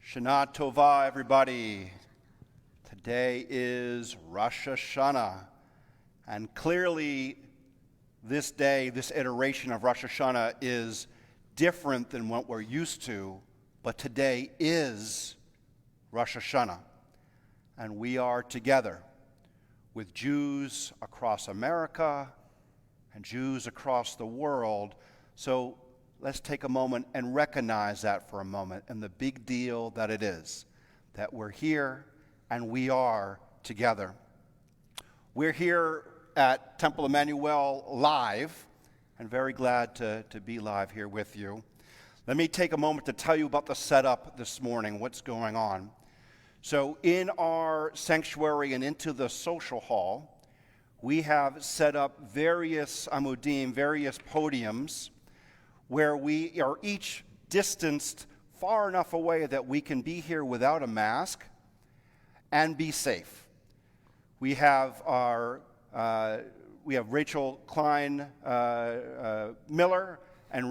Shana Tova, everybody. Today is Rosh Hashanah, and clearly this day, this iteration of Rosh Hashanah is different than what we're used to, but today is Rosh Hashanah, and we are together with Jews across America and Jews across the world. So let's take a moment and recognize that for a moment and the big deal that it is, that we're here and we are together. We're here at Temple Emanu-El live, and very glad to be live here with you. Let me take a moment to tell you about the setup this morning, what's going on. So in our sanctuary and into the social hall, we have set up various amudim, various podiums, where we are each distanced far enough away that we can be here without a mask and be safe. We have Rachel Klein Miller and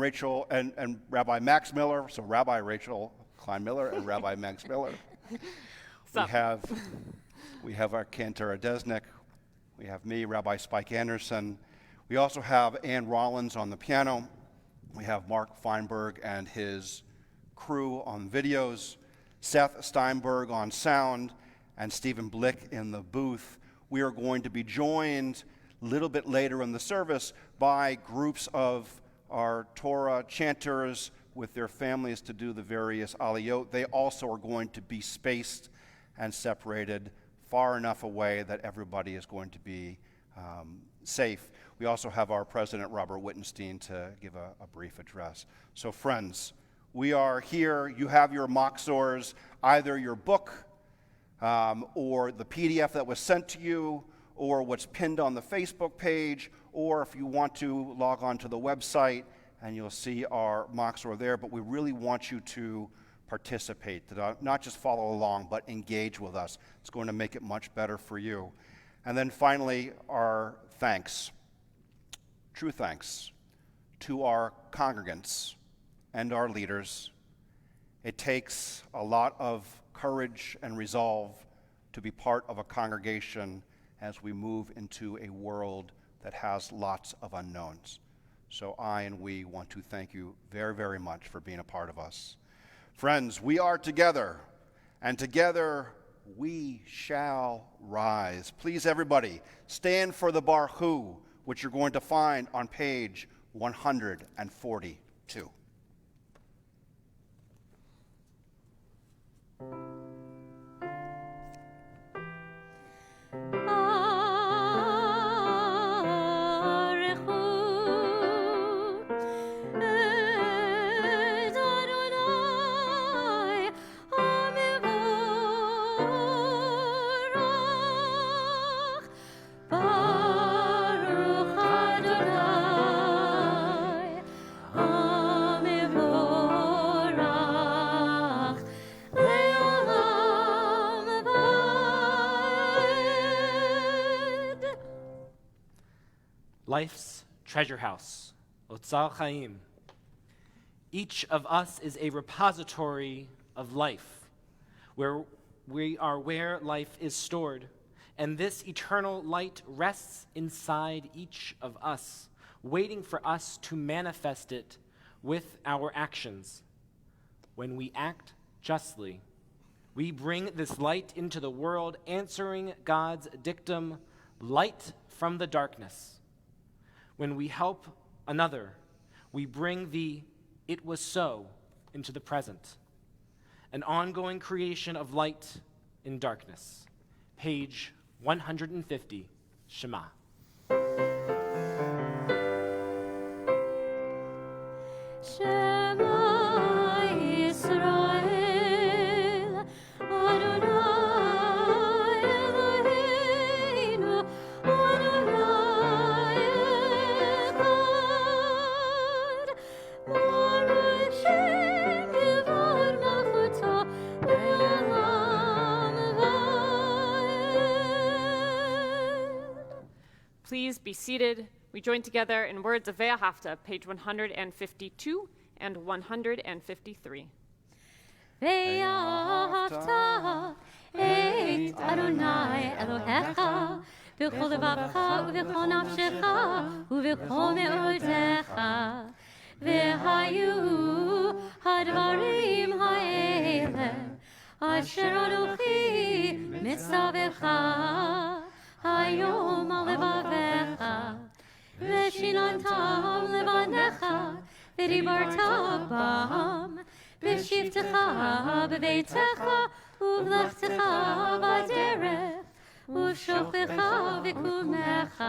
Rabbi Max Miller. So Rabbi Rachel Klein Miller and Rabbi Max Miller. We have our Cantor Adesnik. We have me, Rabbi Spike Anderson. We also have Ann Rollins on the piano. We have Mark Feinberg and his crew on videos, Seth Steinberg on sound, and Stephen Blick in the booth. We are going to be joined a little bit later in the service by groups of our Torah chanters with their families to do the various aliyot. They also are going to be spaced and separated far enough away that everybody is going to be safe. We also have our president, Robert Wittenstein, to give a brief address. So friends, we are here. You have your machzors, either your book or the PDF that was sent to you, or what's pinned on the Facebook page, or if you want to log on to the website and you'll see our machzor there. But we really want you to participate, not just follow along, but engage with us. It's going to make it much better for you. And then finally, our thanks. True thanks to our congregants and our leaders. It takes a lot of courage and resolve to be part of a congregation as we move into a world that has lots of unknowns. So I and we want to thank you very, very much for being a part of us. Friends, we are together, and together we shall rise. Please, everybody, stand for the Baruch, which you're going to find on page 142. Life's treasure house, Otzar Chaim. Each of us is a repository of life, where life is stored, and this eternal light rests inside each of us, waiting for us to manifest it with our actions. When we act justly, we bring this light into the world, answering God's dictum, light from the darkness. When we help another, we bring the "it was so" into the present, an ongoing creation of light in darkness. Page 150, Shema. Please be seated. We join together in words of Ve'ahavta, page 152 and 153. ואהבת את אדוני אלוהיך בכל לבבך ובכל נפשך ובכל מאודיך. והיו הדברים האלה אשר אנוכי מצווך היום על לבביך, ושיננתם לבניך ודיברת בם בשבתך בביתך ובלכתך בדרך ובשוכבך וקומך,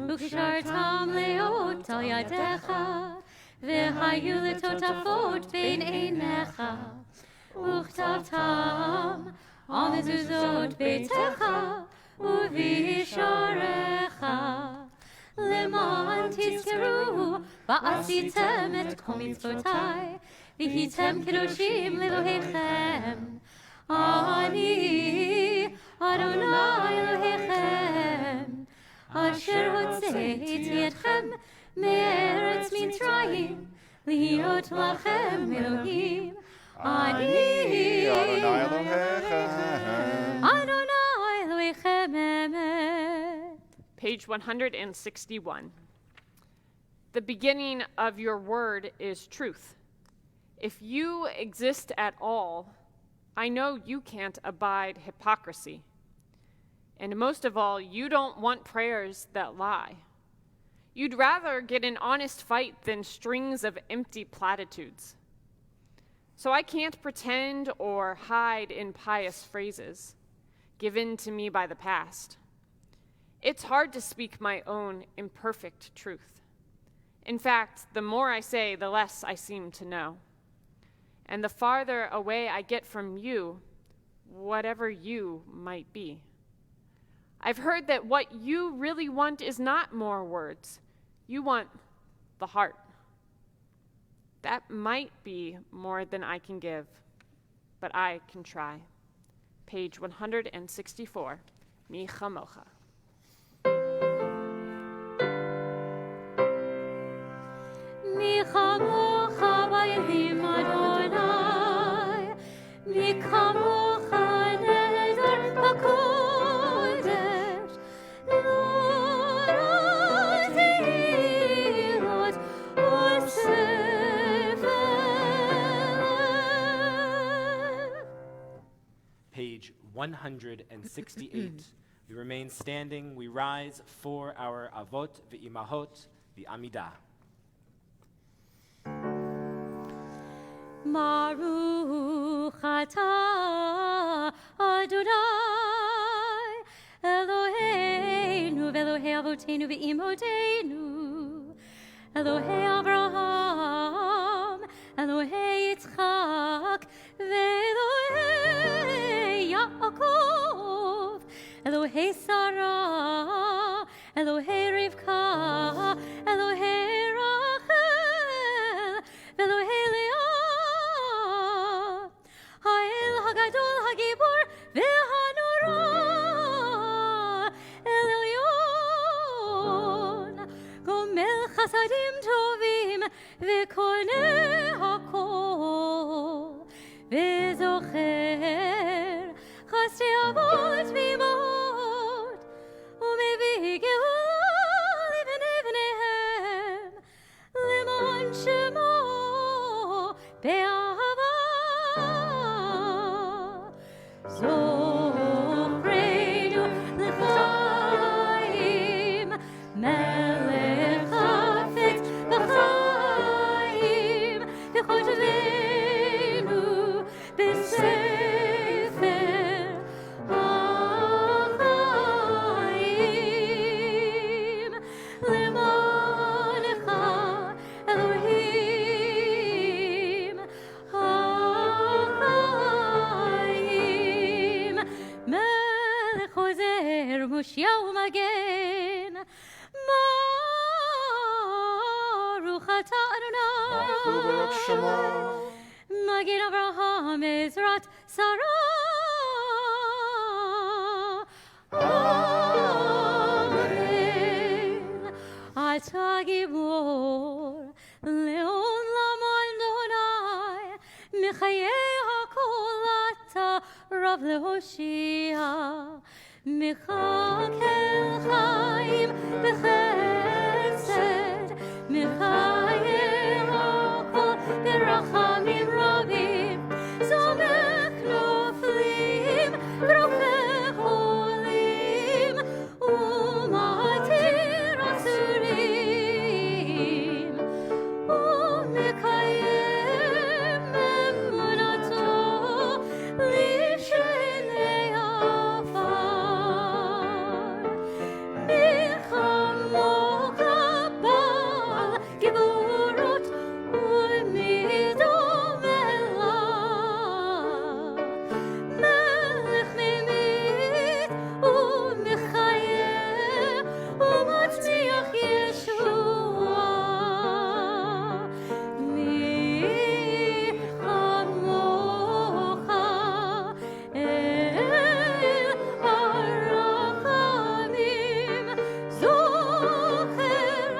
וקשרתם להיות על ידיך, והיו לטוטפות בין עיניך, וכתבתם על מזוזות ביתך ובישעריך, למען תזכרו ועשיתם את כל מצוותיי, והייתם קדושים לאלוהיכם. אני אדוני אלוהיכם, אשר הוצאתי אתכם מארץ מצרים, להיות לכם אלוהים. אני אדוני אלוהיכם. אדוני אלוהיכם אמת. Page 161. The beginning of your word is truth. If you exist at all, I know you can't abide hypocrisy. And most of all, you don't want prayers that lie. You'd rather get an honest fight than strings of empty platitudes. So I can't pretend or hide in pious phrases given to me by the past. It's hard to speak my own imperfect truth. In fact, the more I say, the less I seem to know. And the farther away I get from you, whatever you might be. I've heard that what you really want is not more words. You want the heart. That might be more than I can give, but I can try. Page 164, Mi Chamocha. Mi chamocha b'ydim Adonai, mi kamocha neder b'kodesh, Lord tehilot u'sefer. Page 168. We remain standing. We rise for our avot v'imahot, the Amidah. Baruch atah Adonai Eloheinu v'Elohei avoteinu v'imotenu, Elohei Abraham, Elohei Yitzchak v'Elohei Yaakov, Elohei Sarah, Elohei Rivka, Elohei Rachel v'Elohei Leah, Ha'el Hagadol Hagibor v'Hanora El Elyon, Gomel Chasadim Tovim v'Koneh Hakol v'Zocher Chasdei Avot v'Imot u'mevii Geula libnei bneihem lema'an Shemo be'ahava. Zochreinu l'chaim, melech hafetz b'chaim, v'chotvenu b'sefer ha'chaim, le'manecha Elohim ha'chaim, melech ozer Moshiach u'magen, Baruch atah Baruch Shema. Adonai Magen Avraham Ezrat Sarah. Amen. Atah gibor le'olam Adonai, mechayei אליו להושיע, מחכה חיים בחסד, מחיה הכל ברחמים רבים, סומך נופלים ורופא חולים, ומתיר אסורים, ומקיים אמונתו לשני עפר. מי כמוך בעל גבורות ומי דומה לך, מלך ממית ומחיה ומצמיח ישועה. מי כמוך אל הרחמים, זוכר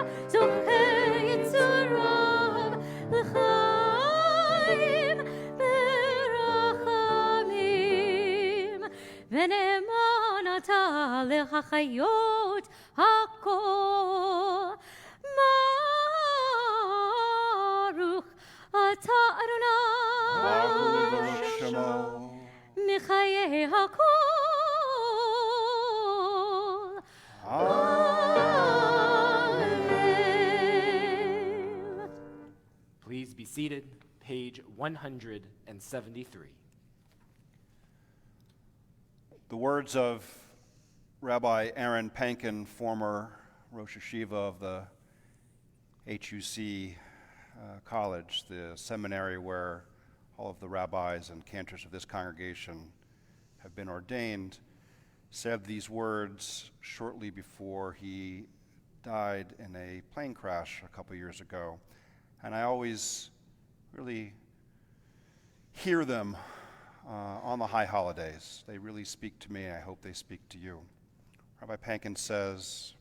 יצוריו לחיים ברחמים, ונאמן אתה לחיות הכל. ברוך אתה אדוני Baruch Shemo. מחיי הכל. Amen. Please be seated. Page 173. The words of Rabbi Aaron Pankin, former Rosh Hashiva of the HUC College, the seminary where all of the rabbis and cantors of this congregation have been ordained, said these words shortly before he died in a plane crash a couple years ago. And I always really hear them on the high holidays. They really speak to me, and I hope they speak to you. Rabbi Pankin says,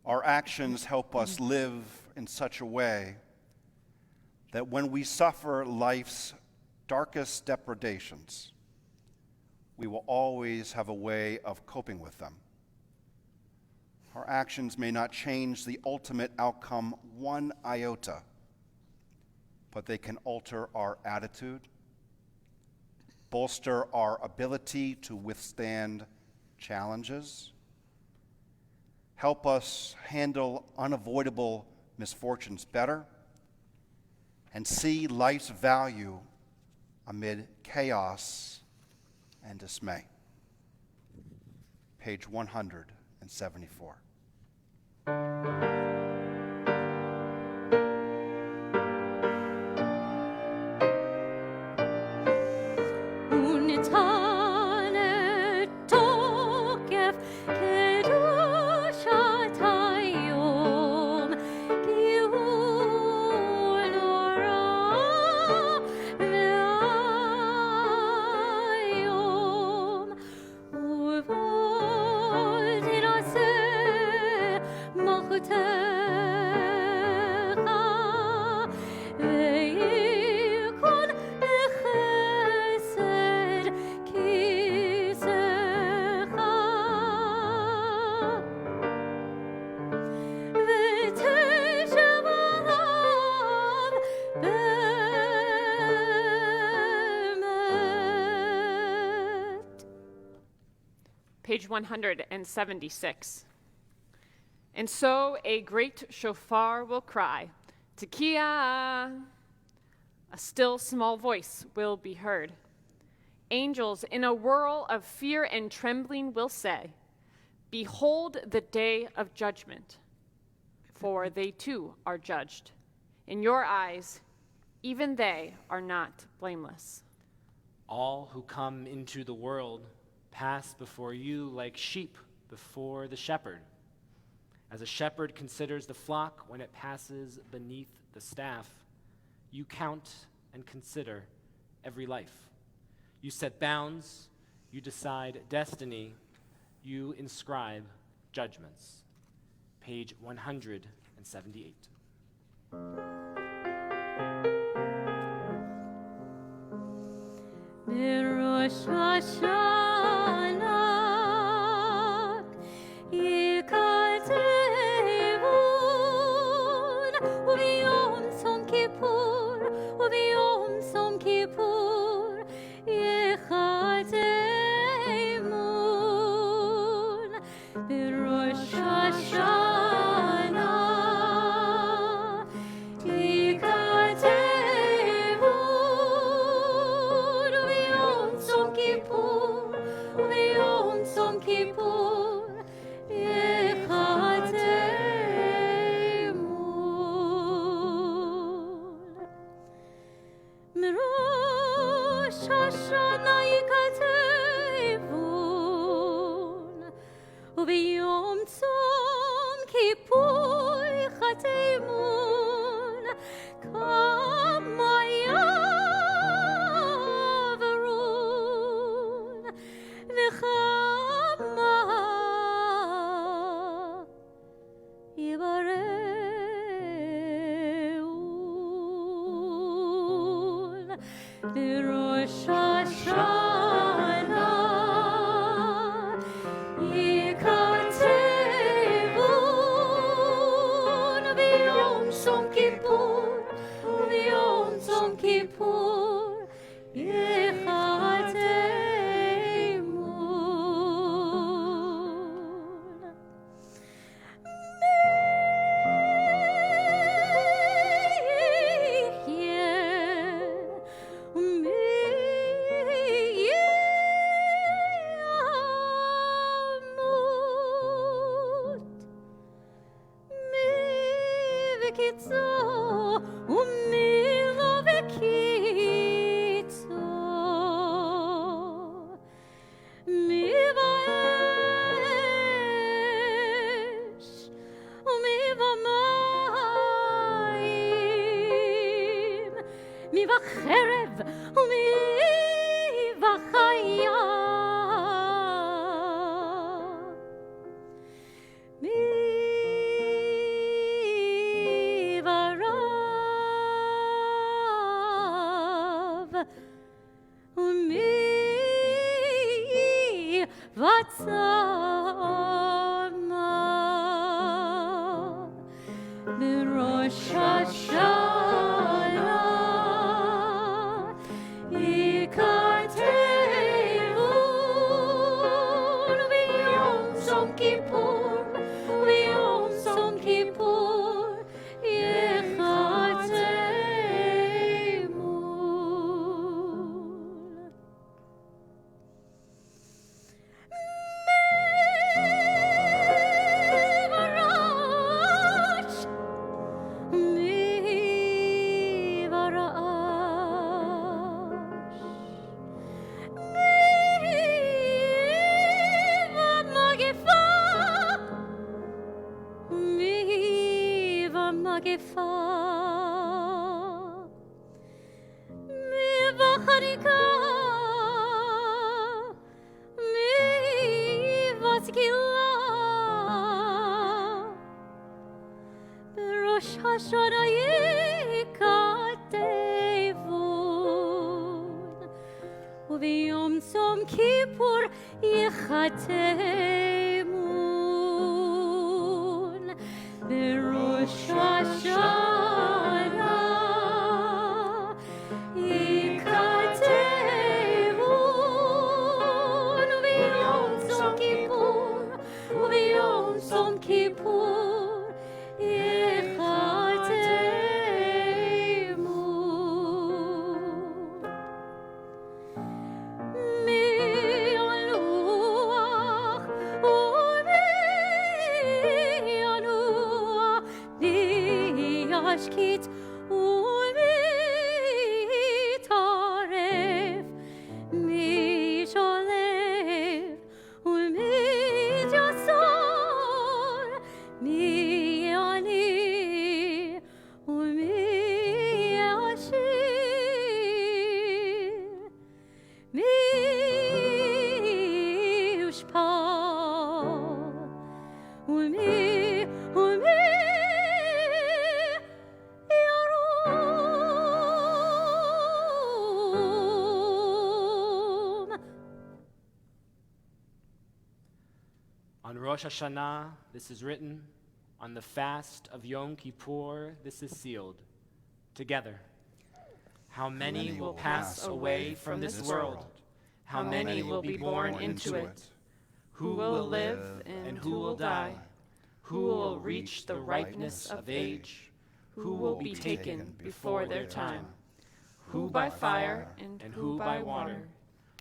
our actions help us live in such a way that when we suffer life's darkest depredations, we will always have a way of coping with them. Our actions may not change the ultimate outcome one iota, but they can alter our attitude, bolster our ability to withstand challenges, help us handle unavoidable misfortunes better, and see life's value amid chaos and dismay. Page 174. ונתן תוקף קדושת היום, כי הוא נורא ואיום, ובוא תנשא מלכותך, וייכון בחסד כיסאך, ותשב עליו באמת. Page 176. And so a great shofar will cry, Tekiah. A still small voice will be heard. Angels in a whirl of fear and trembling will say, Behold the day of judgment, for they too are judged. In your eyes, even they are not blameless. All who come into the world pass before you like sheep before the shepherd. As a shepherd considers the flock when it passes beneath the staff, you count and consider every life. You set bounds, you decide destiny, you inscribe judgments. Page 178. ברוב Rosh Hashanah יקצבון וביום צום כיפור וביום צום כיפור יחתמון בראש השנה יקצבון וביום צום כיפור וביום צום כיפור יחתמון מראש השנה יקצבון וביום צום כיפור יחתמון כמה יעברון וכמה יבראון בראש השנה יקצבון וביום צום כיפור וביום צום כיפור יחתמון מי בחרב ומי בחיה מי ברב ומי בצמא בראש השנה יקצבון וביום צום כיפור וביום צום כיפור יחתמון מברש מגפה מי בחניקה מי בסגילה בראש השנה יקטבון וביום צום כיפור יחתמון בראש השנה יקטבון וביום צום כיפור וביום צום כיפור יחתמון מילוח ומינוח וישקיט ומתערף משולב ומתייסר מי עני ומי עשיר מי יושפע ומי Rosh Hashanah, this is written. On the fast of Yom Kippur, this is sealed. Together. How many will pass away from this world? How many will be born into it? Who will live and who will die? Who will reach the ripeness of age? Who will be taken before their time? Who by fire and who by water?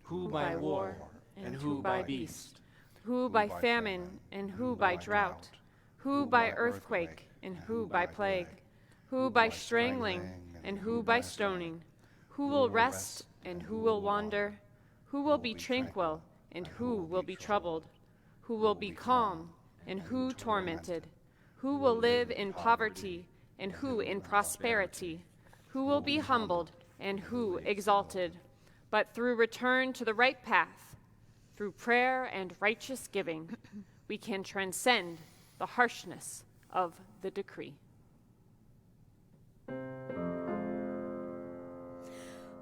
Who by war and who by beast? Who by famine and who by drought? Who by earthquake and who by plague? Who by strangling and who by stoning? Who will rest and who will wander? Who will be tranquil and who will be troubled? Who will be calm and who tormented? Who will live in poverty and who in prosperity? Who will be humbled and who exalted? But through return to the right path, through prayer and righteous giving, we can transcend the harshness of the decree.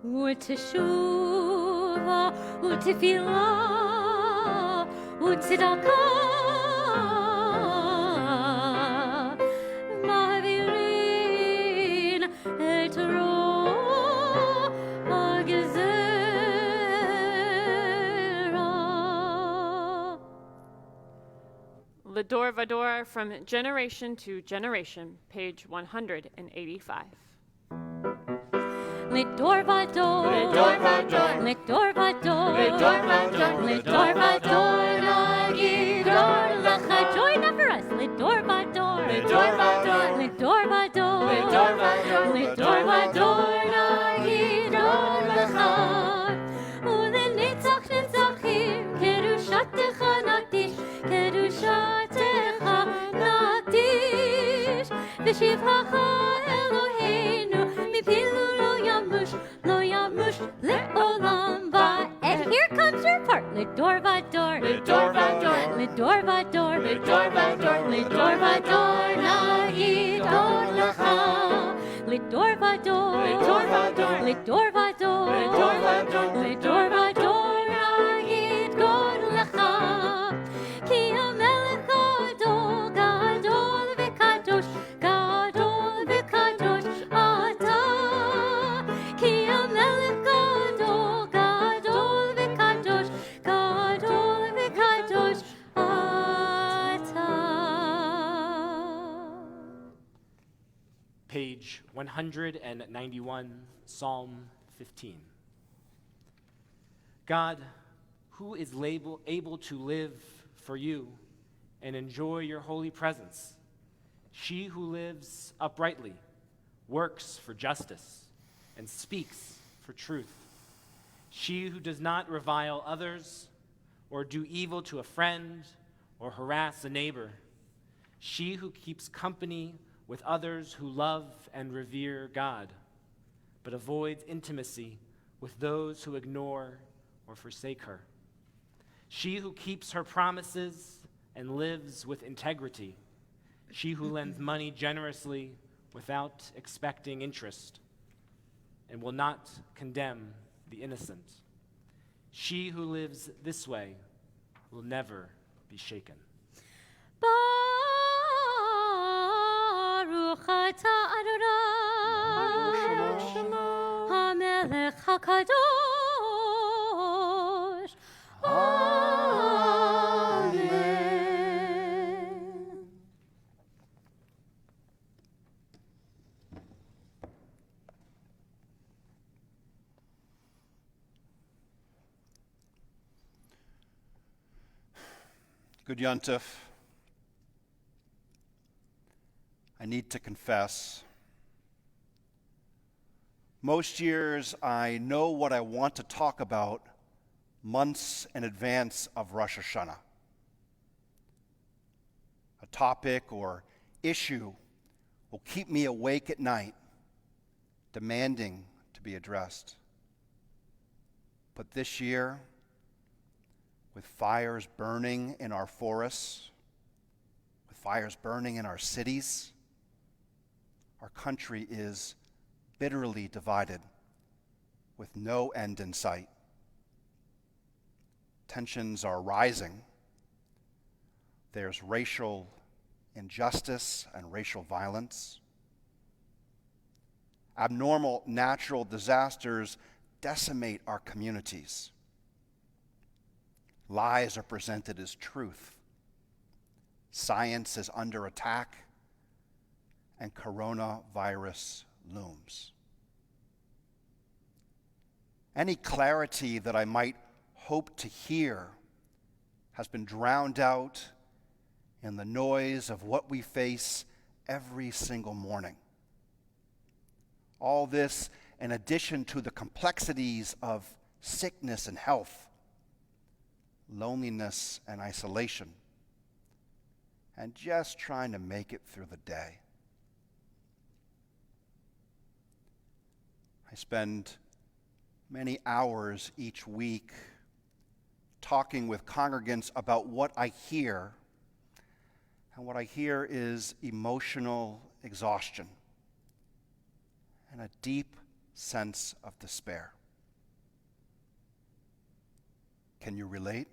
ותשובה ותפילה וצדקה מעבירים את רוע הגזרה. L'Dor Vador from Generation to Generation, page 185. לדור ודור, לדור ודור, לדור ודור, לדור ודור, לדור ודור נגיד אור לך. Join up for us. לדור ודור, לדור ודור, לדור ודור, לדור ודור, לדור ודור נגיד אור לך. ולנצח נצחים קדושתך נקדיש, קדושתך נקדיש. ושבחך אלוהינו מפילו lo yamush le'olam ba. And here comes your part. Lidor vador, Lidor vador, lidor vador, Lidor vador, lidor vador nagid or lecha. Lidor vador, Lidor vador, lidor vador, Lidor vador, lidor vador nagid or lecha. Ki hamelech gadol, gadol v'kadosh, gadol v'kadosh ata. Ki hamelech gadol, gadol v'kadosh, gadol v'kadosh ata. Page 191, Psalm 15. God, who is able to live for you and enjoy your holy presence? She who lives uprightly, works for justice, and speaks for truth. She who does not revile others or do evil to a friend or harass a neighbor. She who keeps company with others who love and revere God, but avoids intimacy with those who ignore or forsake her. She who keeps her promises and lives with integrity. She who lends money generously without expecting interest and will not condemn the innocent. She who lives this way will never be shaken. Baruch atah Adonai, HaMelech HaKadosh. Amen. Good Yontif. I need to confess. Most years, I know what I want to talk about months in advance of Rosh Hashanah. A topic or issue will keep me awake at night, demanding to be addressed. But this year, with fires burning in our forests, with fires burning in our cities, our country is bitterly divided with no end in sight. Tensions are rising. There's racial injustice and racial violence. Abnormal natural disasters decimate our communities. Lies are presented as truth. Science is under attack, and coronavirus looms. Any clarity that I might hope to hear has been drowned out in the noise of what we face every single morning. All this in addition to the complexities of sickness and health, loneliness and isolation, and just trying to make it through the day. I spend many hours each week talking with congregants about what I hear, and what I hear is emotional exhaustion and a deep sense of despair. Can you relate?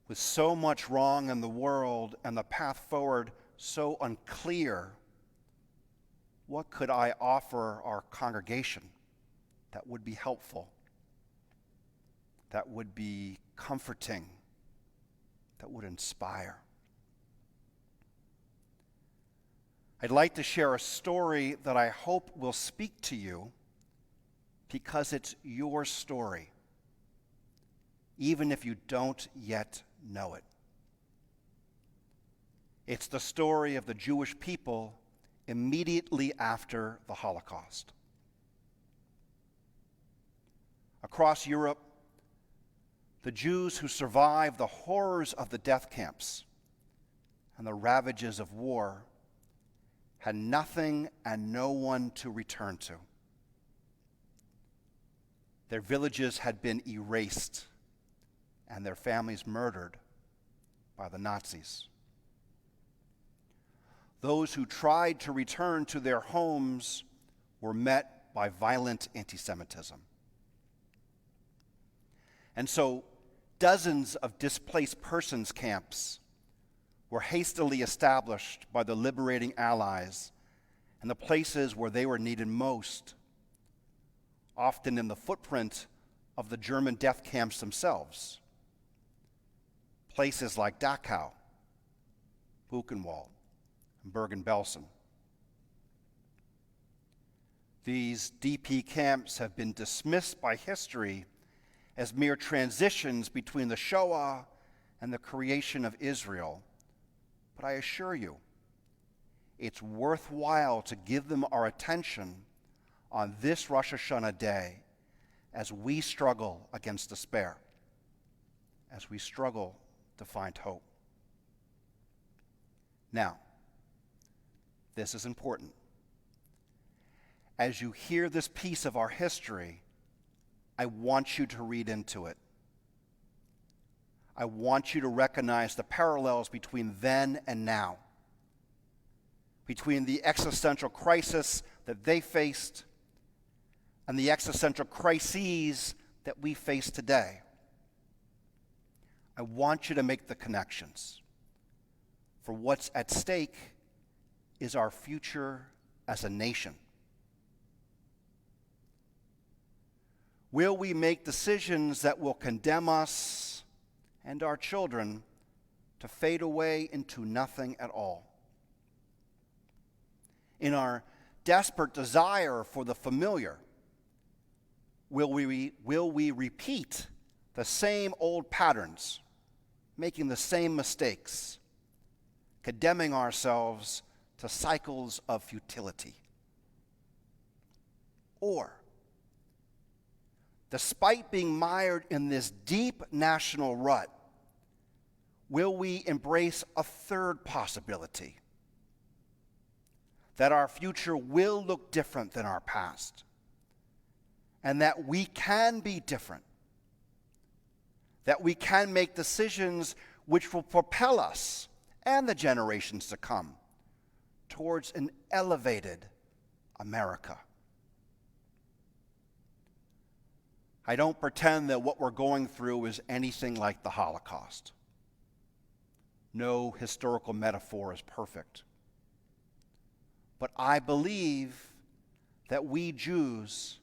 With so much wrong in the world and the path forward so unclear, what could I offer our congregation that would be helpful, that would be comforting, that would inspire? I'd like to share a story that I hope will speak to you because it's your story, even if you don't yet know it. It's the story of the Jewish people immediately after the Holocaust. Across Europe, the Jews who survived the horrors of the death camps and the ravages of war had nothing and no one to return to. Their villages had been erased and their families murdered by the Nazis. Those who tried to return to their homes were met by violent anti-Semitism. And so dozens of displaced persons camps were hastily established by the liberating Allies in the places where they were needed most, often in the footprint of the German death camps themselves. Places like Dachau, Buchenwald, and Bergen-Belsen. These DP camps have been dismissed by history as mere transitions between the Shoah and the creation of Israel. But I assure you, it's worthwhile to give them our attention on this Rosh Hashanah day as we struggle against despair, as we struggle to find hope. Now, this is important. As you hear this piece of our history, I want you to read into it. I want you to recognize the parallels between then and now, between the existential crisis that they faced and the existential crises that we face today. I want you to make the connections. For what's at stake is our future as a nation. Will we make decisions that will condemn us and our children to fade away into nothing at all? In our desperate desire for the familiar, will we repeat the same old patterns, making the same mistakes, condemning ourselves to cycles of futility? Or, despite being mired in this deep national rut, will we embrace a third possibility? That our future will look different than our past, and that we can be different, that we can make decisions which will propel us and the generations to come towards an elevated America. I don't pretend that what we're going through is anything like the Holocaust. No historical metaphor is perfect. But I believe that we Jews,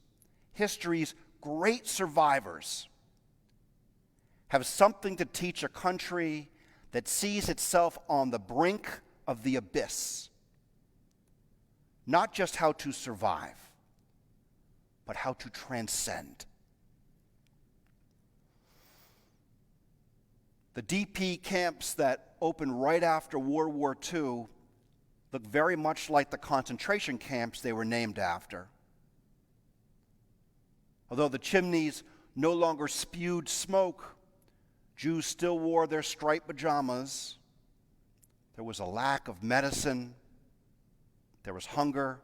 history's great survivors, have something to teach a country that sees itself on the brink of the abyss. Not just how to survive, but how to transcend. The DP camps that opened right after World War II look very much like the concentration camps they were named after. Although the chimneys no longer spewed smoke, Jews still wore their striped pajamas. There was a lack of medicine. There was hunger.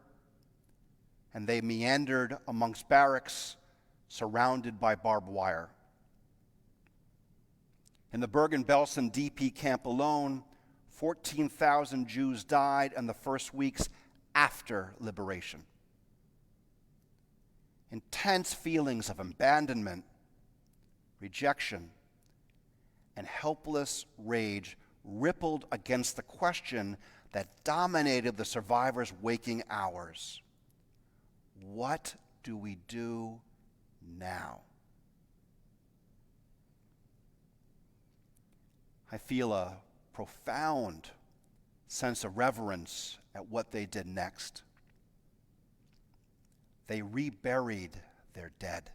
And they meandered amongst barracks surrounded by barbed wire. In the Bergen-Belsen DP camp alone, 14,000 Jews died in the first weeks after liberation. Intense feelings of abandonment, rejection, and helpless rage rippled against the question that dominated the survivors' waking hours. What do we do now? I feel a profound sense of reverence at what they did next. They reburied their dead.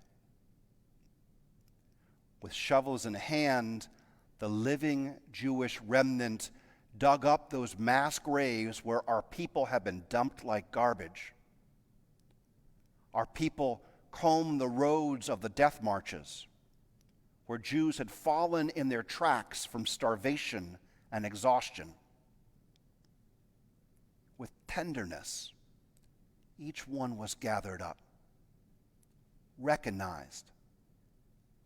With shovels in hand, the living Jewish remnant dug up those mass graves where our people have been dumped like garbage. Our people combed the roads of the death marches, where Jews had fallen in their tracks from starvation and exhaustion. With tenderness, each one was gathered up, recognized,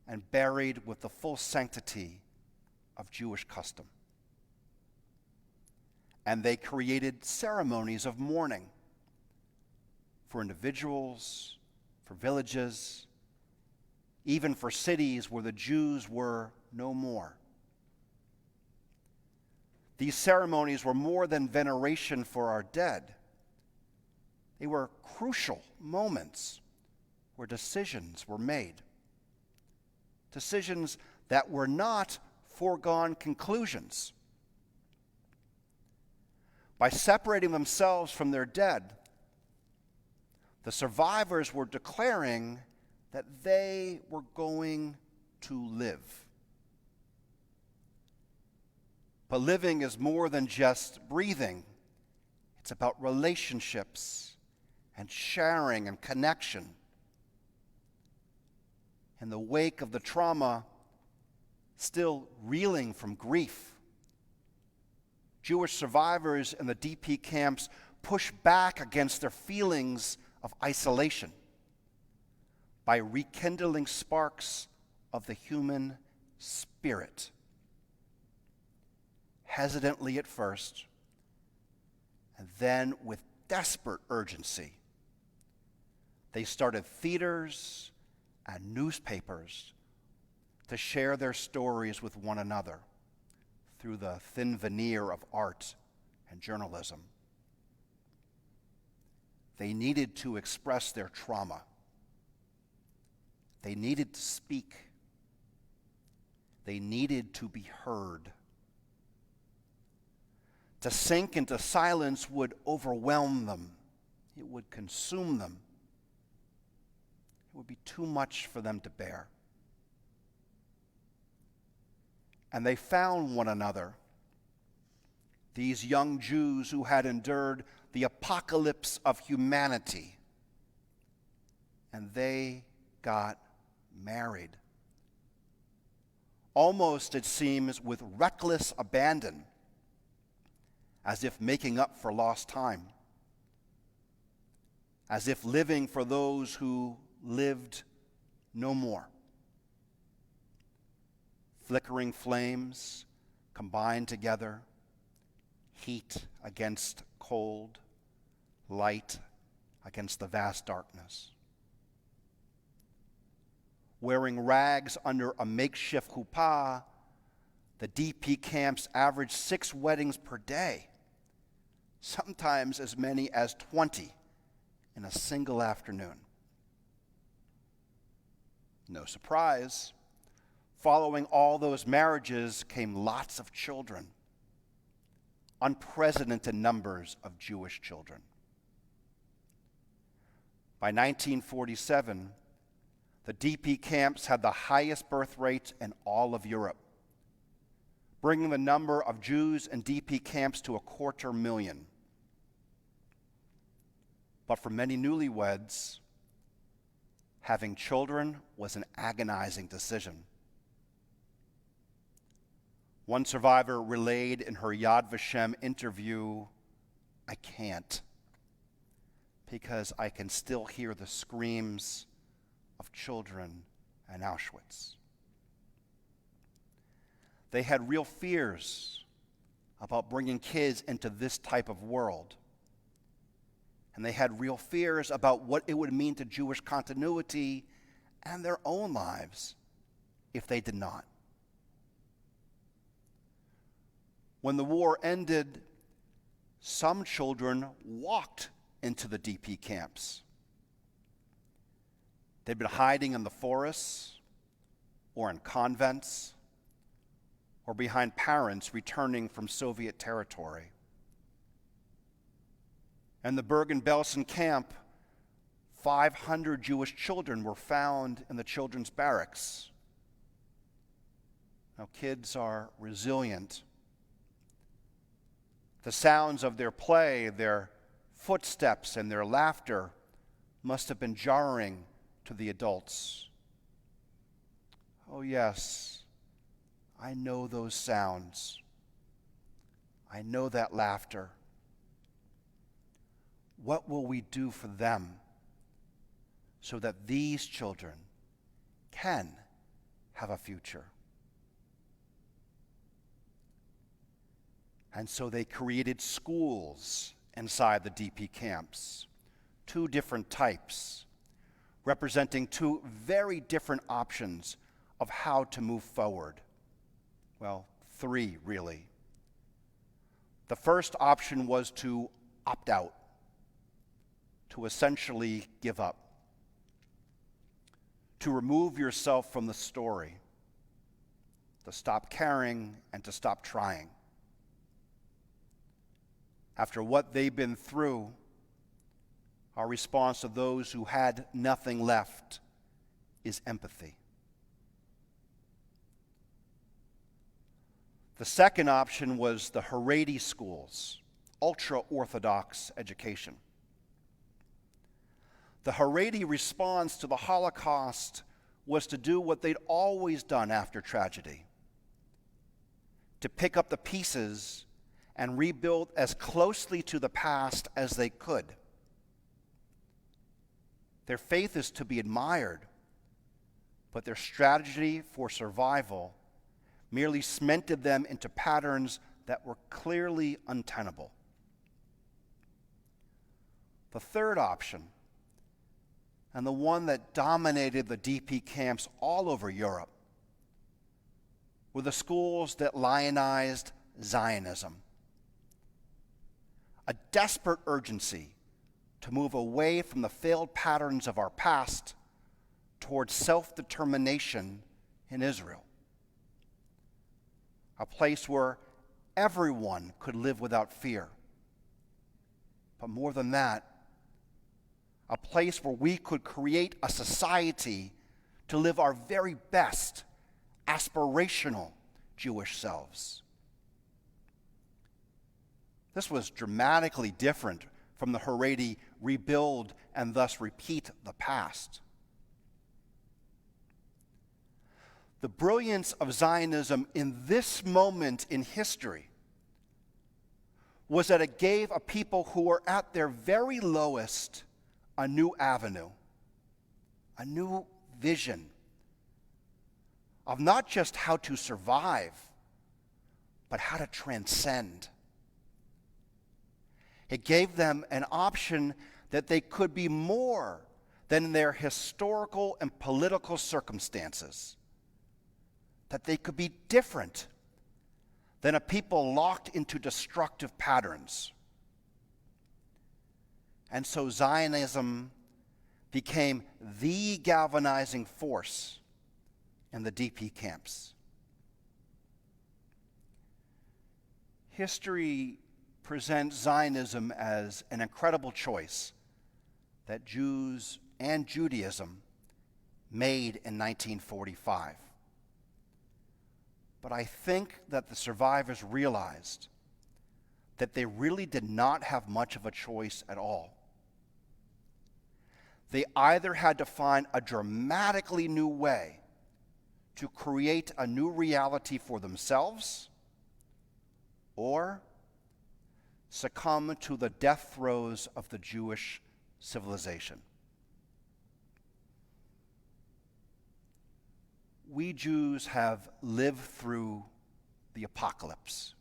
and buried with the full sanctity of Jewish custom. And they created ceremonies of mourning for individuals, for villages, even for cities where the Jews were no more. These ceremonies were more than veneration for our dead. They were crucial moments where decisions were made. Decisions that were not foregone conclusions. By separating themselves from their dead, the survivors were declaring that they were going to live. But living is more than just breathing. It's about relationships and sharing and connection. In the wake of the trauma, still reeling from grief, Jewish survivors in the DP camps push back against their feelings of isolation by rekindling sparks of the human spirit. Hesitantly at first, and then with desperate urgency, they started theaters and newspapers to share their stories with one another through the thin veneer of art and journalism. They needed to express their trauma. They needed to speak. They needed to be heard. To sink into silence would overwhelm them. It would consume them. It would be too much for them to bear. And they found one another, these young Jews who had endured the apocalypse of humanity, and they got married. Almost, it seems, with reckless abandon, as if making up for lost time, as if living for those who lived no more. Flickering flames combined together, heat against cold, light against the vast darkness. wearing rags under a makeshift chuppah, the DP camps averaged 6 weddings per day, sometimes as many as 20 in a single afternoon. No surprise, following all those marriages came lots of children, unprecedented numbers of Jewish children. By 1947, the DP camps had the highest birth rates in all of Europe, bringing the number of Jews in DP camps to 250,000. But for many newlyweds, having children was an agonizing decision. One survivor relayed in her Yad Vashem interview, "I can't, because I can still hear the screams of children in Auschwitz." They had real fears about bringing kids into this type of world. And they had real fears about what it would mean to Jewish continuity and their own lives if they did not. When the war ended, some children walked into the DP camps. They'd been hiding in the forests or in convents or behind parents returning from Soviet territory. In the Bergen-Belsen camp, 500 Jewish children were found in the children's barracks. Now, kids are resilient. The sounds of their play, their footsteps, and their laughter must have been jarring to the adults. Oh, yes, I know those sounds. I know that laughter. What will we do for them so that these children can have a future? And so they created schools inside the DP camps, 2 different types, representing 2 very different options of how to move forward. Well, 3 really. The first option was to opt out, to essentially give up, to remove yourself from the story, to stop caring and to stop trying. After what they've been through, our response to those who had nothing left is empathy. The second option was the Haredi schools, ultra-Orthodox education. The Haredi response to the Holocaust was to do what they'd always done after tragedy, to pick up the pieces and rebuild as closely to the past as they could. Their faith is to be admired, but their strategy for survival merely cemented them into patterns that were clearly untenable. The third option, and the one that dominated the DP camps all over Europe, were the schools that lionized Zionism. A desperate urgency to move away from the failed patterns of our past towards self-determination in Israel. A place where everyone could live without fear. But more than that, a place where we could create a society to live our very best, aspirational Jewish selves. This was dramatically different from the Haredi rebuild and thus repeat the past. The brilliance of Zionism in this moment in history was that it gave a people who were at their very lowest a new avenue, a new vision of not just how to survive, but how to transcend. It gave them an option that they could be more than their historical and political circumstances, that they could be different than a people locked into destructive patterns. And so Zionism became the galvanizing force in the DP camps. History presents Zionism as an incredible choice that Jews and Judaism made in 1945. But I think that the survivors realized that they really did not have much of a choice at all. They either had to find a dramatically new way to create a new reality for themselves, or succumb to the death throes of the Jewish civilization. We Jews have lived through the apocalypse.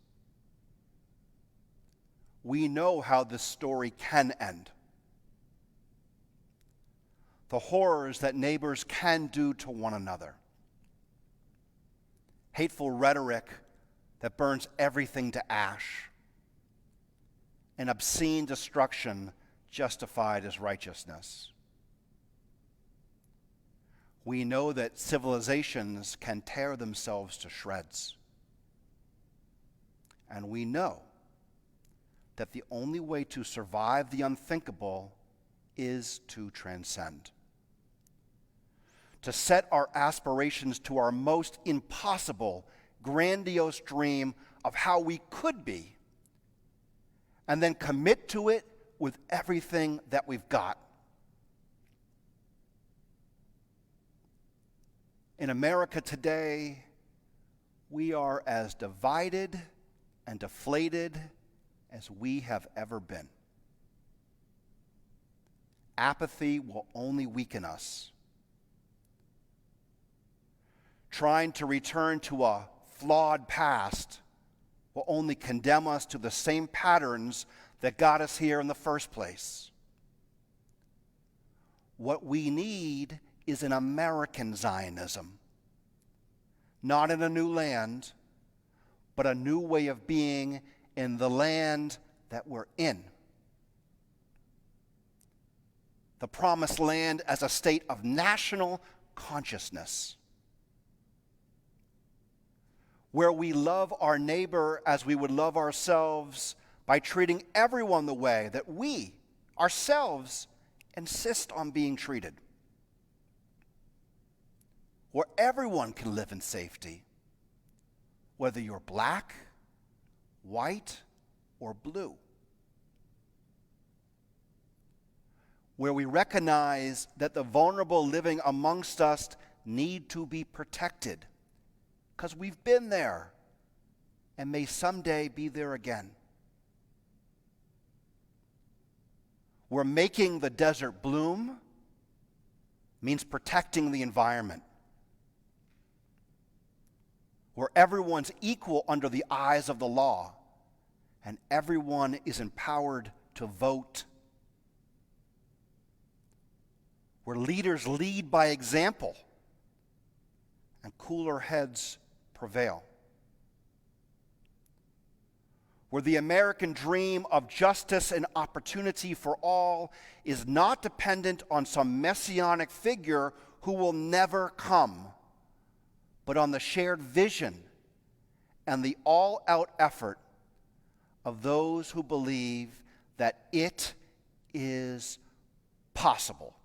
We know how this story can end. The horrors that neighbors can do to one another. Hateful rhetoric that burns everything to ash. And obscene destruction justified as righteousness. We know that civilizations can tear themselves to shreds. And we know that the only way to survive the unthinkable is to transcend. To set our aspirations to our most impossible, grandiose dream of how we could be, and then commit to it with everything that we've got. In America today, we are as divided and deflated as we have ever been. Apathy will only weaken us. Trying to return to a flawed past will only condemn us to the same patterns that got us here in the first place. What we need is an American Zionism, not in a new land, but a new way of being in the land that we're in. The promised land as a state of national consciousness, where we love our neighbor as we would love ourselves by treating everyone the way that we, ourselves, insist on being treated. Where everyone can live in safety, whether you're black, white, or blue. Where we recognize that the vulnerable living amongst us need to be protected, because we've been there and may someday be there again. Where making the desert bloom means protecting the environment. Where everyone's equal under the eyes of the law and everyone is empowered to vote. Where leaders lead by example and cooler heads prevail. Where the American dream of justice and opportunity for all is not dependent on some messianic figure who will never come, but on the shared vision and the all-out effort of those who believe that it is possible.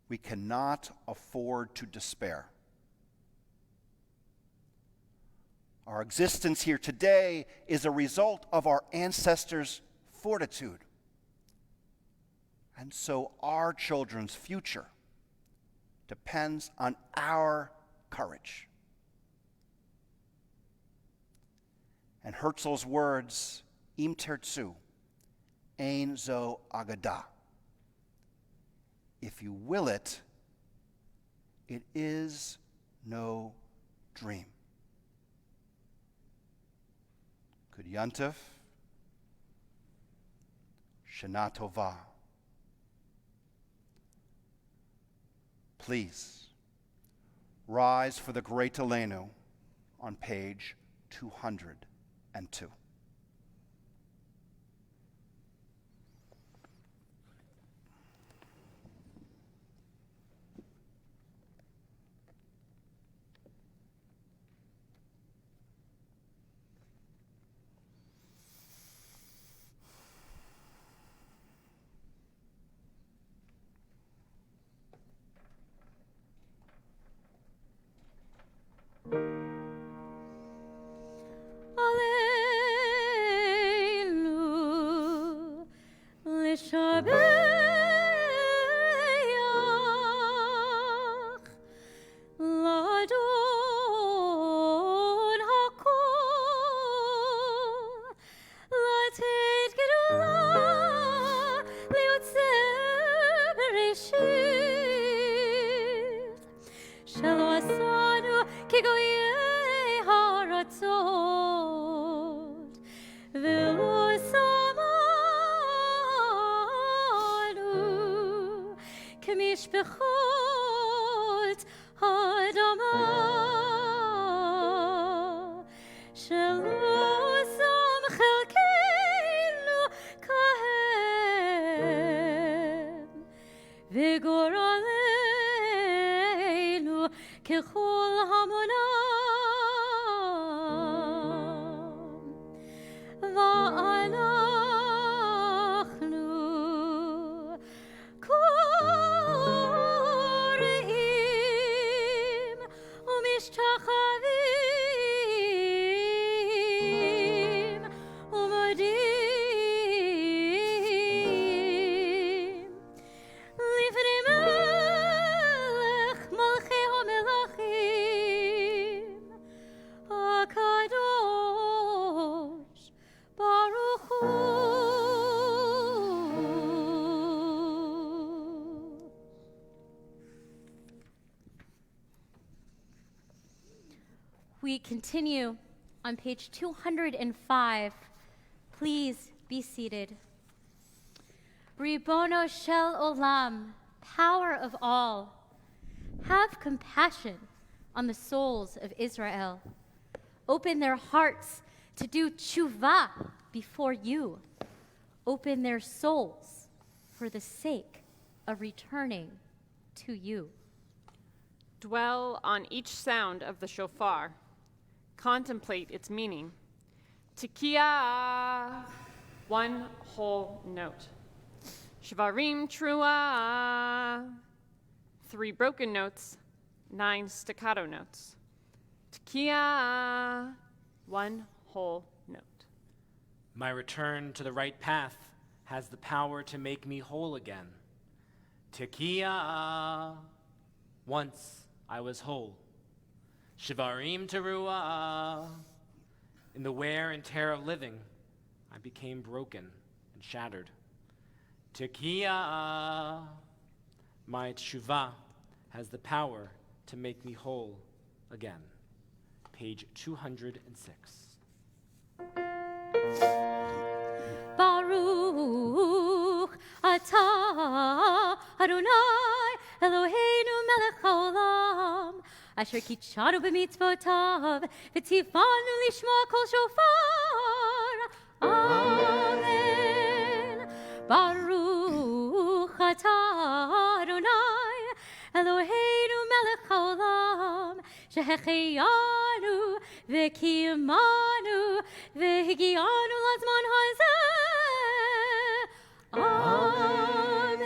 We cannot afford to despair. Our existence here today is a result of our ancestors' fortitude. And so our children's future depends on our courage. And Herzl's words, Im tertzu, ein zo agada. If you will it, it is no dream. Good Yontif, Shana Tova. Please rise for the Great Aleinu on page 202. Aleinu l'shabeach l'adon hakol l'atid gedulah liyotzeh bereshit shelo asanu kigoyei haratzot velo samanu k'mishpechot ha'adama shelo sam chelkeinu kahem v'goraleinu kechol hamonam va'anachnu kore'im u'mishtachavim u'modim לפני מלך מלכי המלכים הקדוש ברוך הוא. We continue on page 205. Please be seated. Ribono shel olam, power of all, have compassion on the souls of Israel. Open their hearts to do tshuva before you. Open their souls for the sake of returning to you. Dwell on each sound of the shofar. Contemplate its meaning. Tekiah, one whole note. Shvarim trua, 3 broken notes, 9 staccato notes. Tekiah, one whole note. My return to the right path has the power to make me whole again. Tekiah, once I was whole. Shivarim teruah, in the wear and tear of living, I became broken and shattered. Tekiah, my tshuva has the power to make me whole again. Page 206. Baruch atah Adonai Eloheinu melech haolam asher kitshanu b'mitzvotav v'tzivanu lishma kol shofar. Amen. Baruch atah Adonai Eloheinu melech haolam shehecheyanu v'kiyamanu v'higianu lazman hazeh. Amen.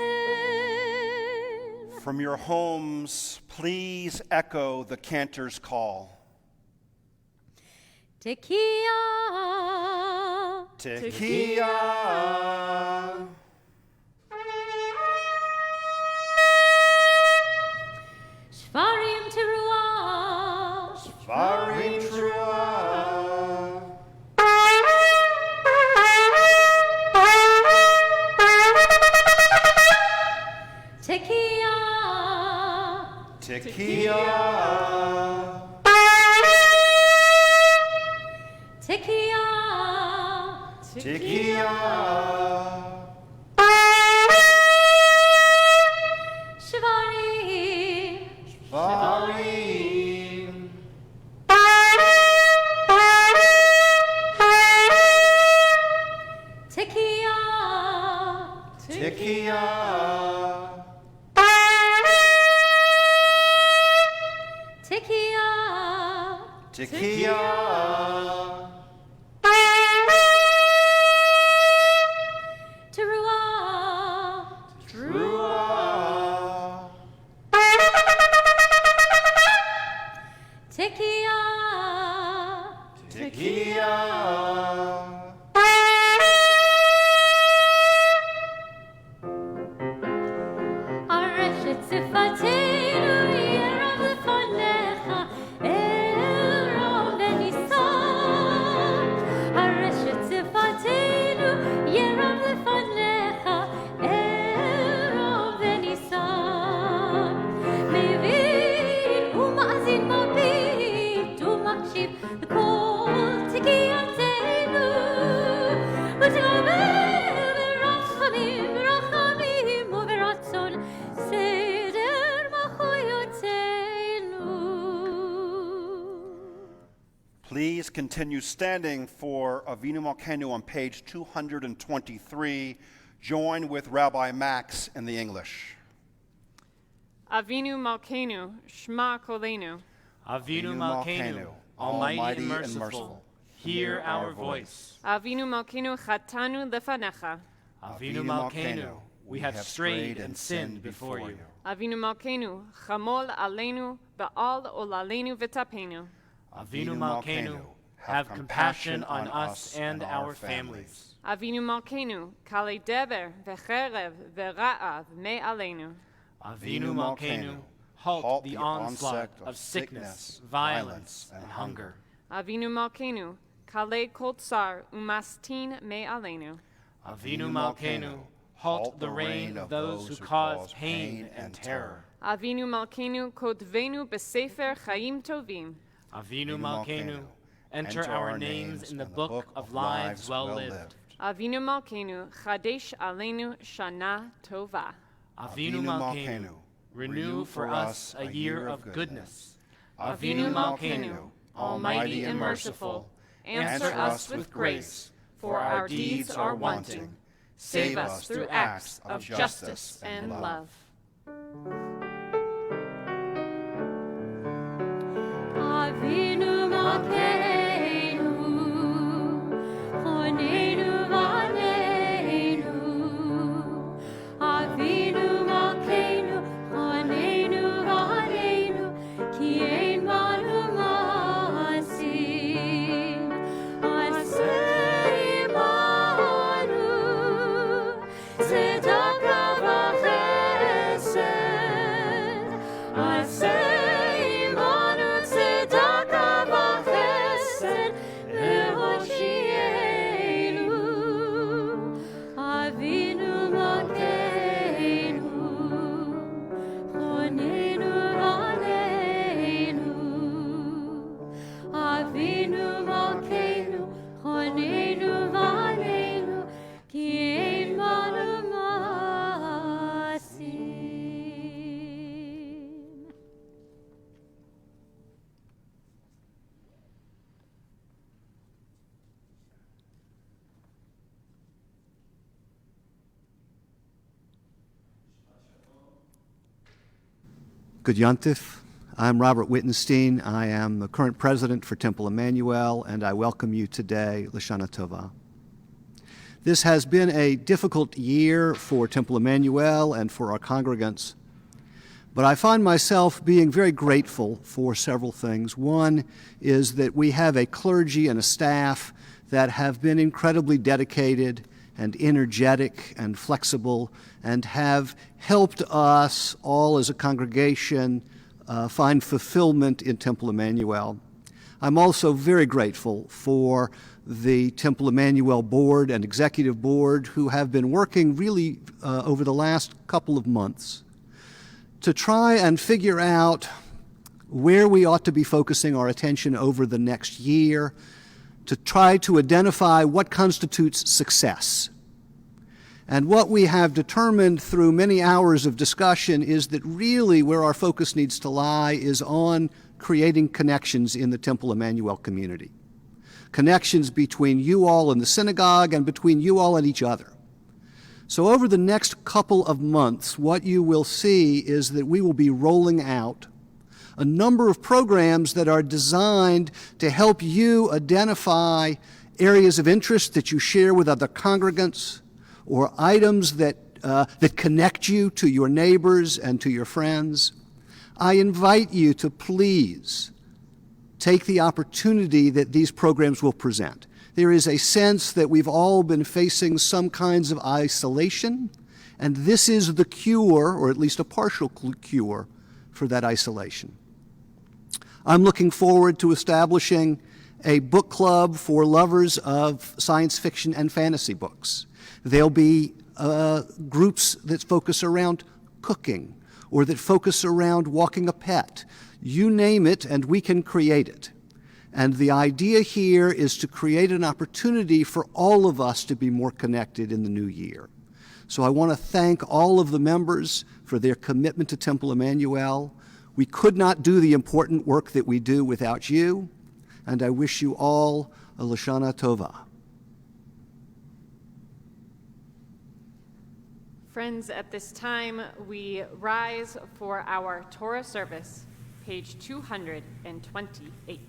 From your homes, please echo the cantor's call. Tekiah. Tekiah. Shvarim teruah. Shvarim teruah. Tekiah. Tekiah. Tekiah. Tekiah. Please continue standing for Avinu Malkeinu on page 223. Join with Rabbi Max in the English. Avinu Malkeinu, Shema Kolenu. Avinu Malkeinu, Almighty and merciful, hear our voice. Avinu Malkeinu, Chatanu Lefanecha. Avinu Malkeinu, we have strayed and sinned before you. Avinu Malkeinu, Chamol Aleinu, Ba'al Olalenu V'tapenu. Avinu Malkeinu, have compassion on us and our families. Avinu Malkeinu, Kale Deber, V'cherev, V'ra'av, Me Aleinu. Avinu Malkeinu, halt the onslaught of sickness, violence, and hunger. Avinu Malkeinu, Kale Kol Tsar, Umastin Me Aleinu. Avinu Malkeinu, halt the reign of those who cause pain and terror. Avinu Malkeinu, Kodvenu B'Sefer Chaim Tovim. Avinu Malkeinu, enter our names in the book of lives well lived. Avinu Malkeinu, Chadesh Aleinu Shana Tova. Avinu Malkeinu, renew for us a year of goodness. Avinu Malkeinu, almighty and merciful, answer us with grace, for our deeds are wanting. Save us through acts of justice and love. Avinu Malkeinu, Chonenu V'Aleinu. Avinu Malkeinu, Chonenu V'Aleinu, Ki ein banu ma'asim. Aseh imanu, tzedaka v'chesed. Aseh Good Yontif. I'm Robert Wittenstein. I am the current president for Temple Emanu-El, and I welcome you today, L'Shana Tova. This has been a difficult year for Temple Emanu-El and for our congregants, but I find myself being very grateful for several things. One is that we have a clergy and a staff that have been incredibly dedicated and energetic and flexible and have helped us all as a congregation find fulfillment in Temple Emanu-El. I'm also very grateful for the Temple Emanu-El board and executive board who have been working really over the last couple of months to try and figure out where we ought to be focusing our attention over the next year, to try to identify what constitutes success. And what we have determined through many hours of discussion is that really where our focus needs to lie is on creating connections in the Temple Emanu-El community. Connections between you all and the synagogue and between you all and each other. So over the next couple of months, what you will see is that we will be rolling out a number of programs that are designed to help you identify areas of interest that you share with other congregants, or items that connect you to your neighbors and to your friends. I invite you to please take the opportunity that these programs will present. There is a sense that we've all been facing some kinds of isolation, and this is the cure, or at least a partial cure, for that isolation. I'm looking forward to establishing a book club for lovers of science fiction and fantasy books. There'll be groups that focus around cooking, or that focus around walking a pet. You name it, and we can create it. And the idea here is to create an opportunity for all of us to be more connected in the new year. So I want to thank all of the members for their commitment to Temple Emanu-El. We could not do the important work that we do without you, and I wish you all a Lashana Tova. Friends, at this time, we rise for our Torah service, page 228.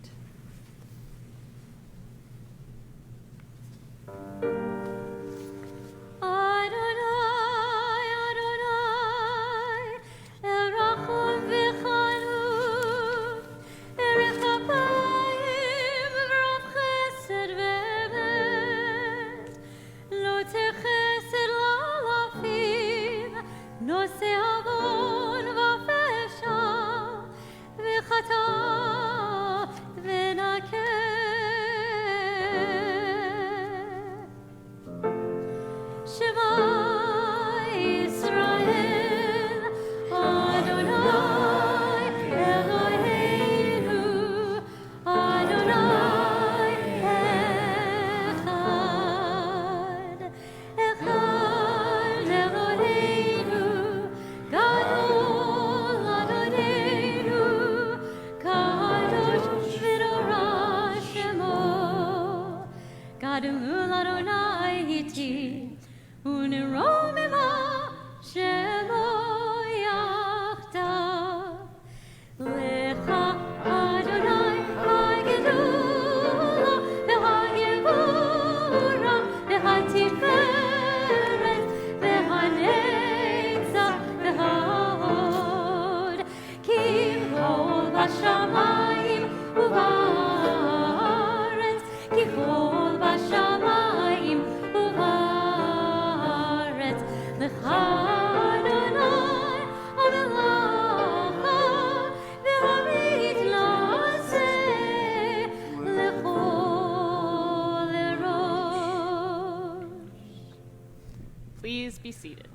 Please be seated.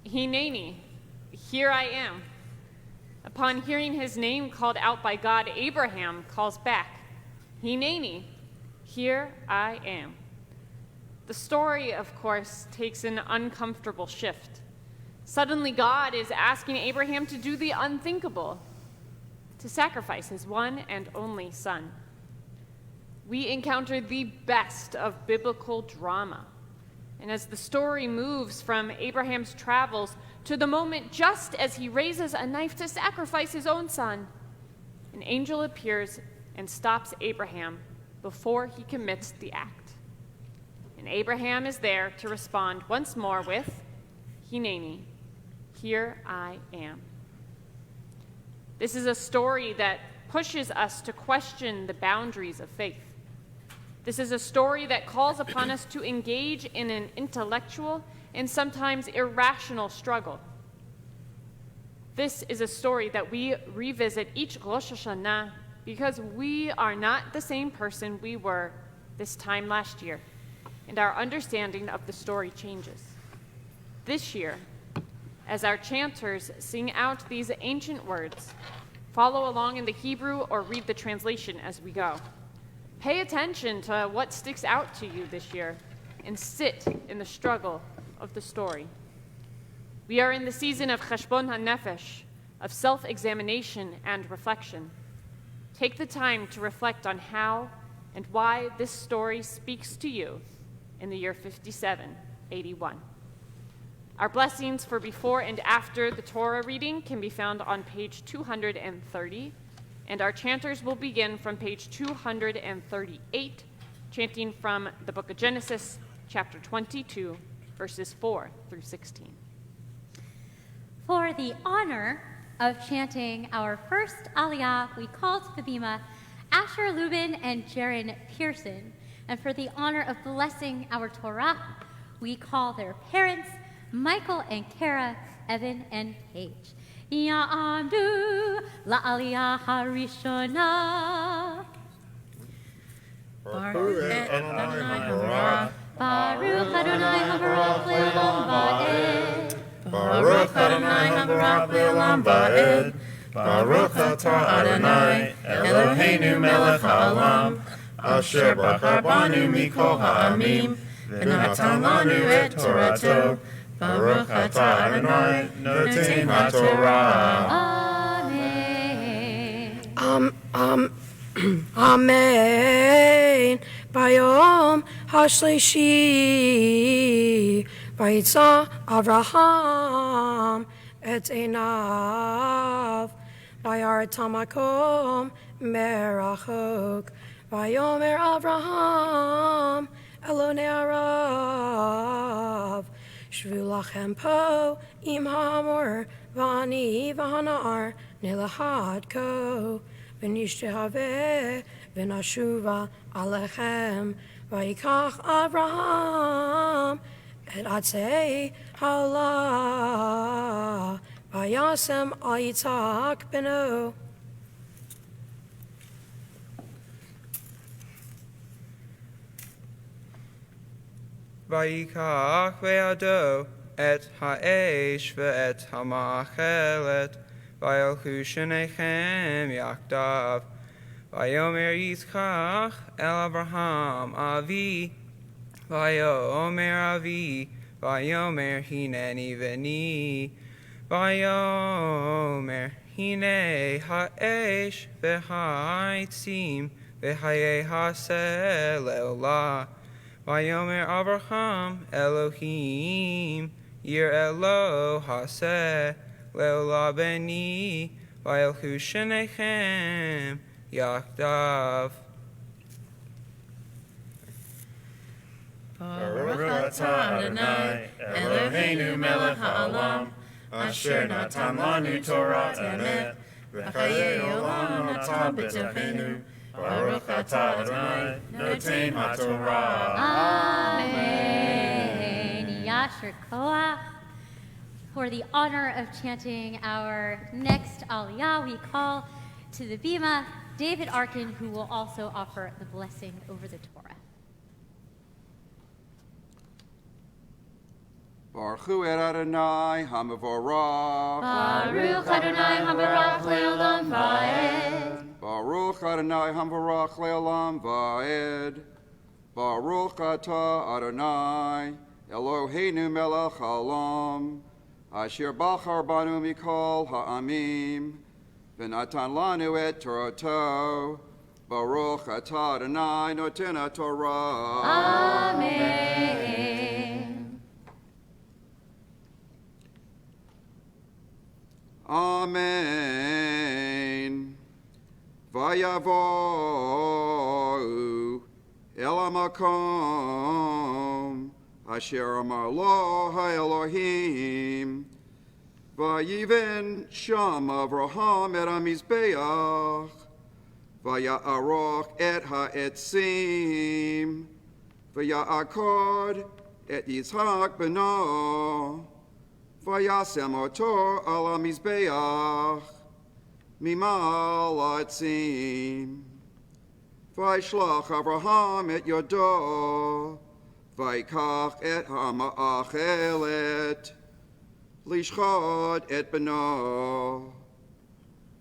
Hineni, here I am. Upon hearing his name called out by God, Abraham calls back, Hineni, here I am. The story, of course, takes an uncomfortable shift. Suddenly, God is asking Abraham to do the unthinkable, to sacrifice his one and only son. We encounter the best of biblical drama. And as the story moves from Abraham's travels to the moment just as he raises a knife to sacrifice his own son, an angel appears and stops Abraham before he commits the act. And Abraham is there to respond once more with, Hineni, here I am. This is a story that pushes us to question the boundaries of faith. This is a story that calls upon us to engage in an intellectual and sometimes irrational struggle. This is a story that we revisit each Rosh Hashanah because we are not the same person we were this time last year, and our understanding of the story changes. This year, as our chanters sing out these ancient words, follow along in the Hebrew or read the translation as we go. Pay attention to what sticks out to you this year and sit in the struggle of the story. We are in the season of Cheshbon HaNefesh, of self-examination and reflection. Take the time to reflect on how and why this story speaks to you in the year 5781. Our blessings for before and after the Torah reading can be found on page 230, and our chanters will begin from page 238, chanting from the book of Genesis, chapter 22, verses 4 through 16. For the honor of chanting our first Aliyah, we call to the bima Asher Lubin and Jaron Pearson. And for the honor of blessing our Torah, we call their parents, Michael and Kara, Evan and Paige. Ya'amdu la'aliyah harishona. Baruch Adonai Habarach. Baruch Adonai Habarach le'olam va'ed. Baruch Adonai Habarach le'olam va'ed. Baruch atah Adonai Eloheinu melech ha'olam, asher bachar banu mikol ha'amim, v'natan lanu et Torato. Baruch atah Adonai noten ha'Torah. Amen. Amen. Bayom hashlishi, vayitza Avraham et einav, vayar tamakom merachok, vayomer Avraham elonei arav, shvu lachem po im hamor vani v'hanar nelahad ko. V'nishtehave v'nashuva alechem, v'yikach Avraham et atzei ha'olah, v'yasem al Yitzhak beno. V'yikach ve'ado et ha'esh ve'et ha'machelet, Vayolchu shenechem yakdav, Vayomer Yitzchak el Avraham avi, Vayomer avi, Vayomer hineni veni, Vayomer hine ha'esh v'ha'itzim v'hayei ha'aseh le'olah, Vayomer Avraham Elohim yir elo ha'aseh Le'olah beni, vayelchu shenechem yakdav. Baruch atah Adonai Eloheinu melech ha'olam, asher natan lanu Torah emet, v'chayei olam atah b'tochenu. Baruch atah Adonai noten ha'Torah. Amen. Yasher koach. For the honor of chanting our next Aliyah, we call to the bima David Arkin, who will also offer the blessing over the Torah. Baruch et Adonai ha'mevorach. Baruch Adonai Habarach le'olam va'ed. Baruch Adonai ha'mevorach le'olam va'ed. Baruch atah Adonai Eloheinu melech ha'olam, asher bachar banu mikol ha'amim, v'natan lanu et Torato. Baruch atah Adonai noten ha'Torah. Amen. Amen. Vayavo'u el hamakom asher amar lo ha'Elohim, vayiven sham Avraham et hamizbeach, vaya'arach et ha'etzim, vaya'akod et Yitzhak beno, vayasem oto al hamizbeach, mimal ha'etzim, vayshlach Avraham et yodo, Vaikach et ha'ma'achelet, lishchot et beno,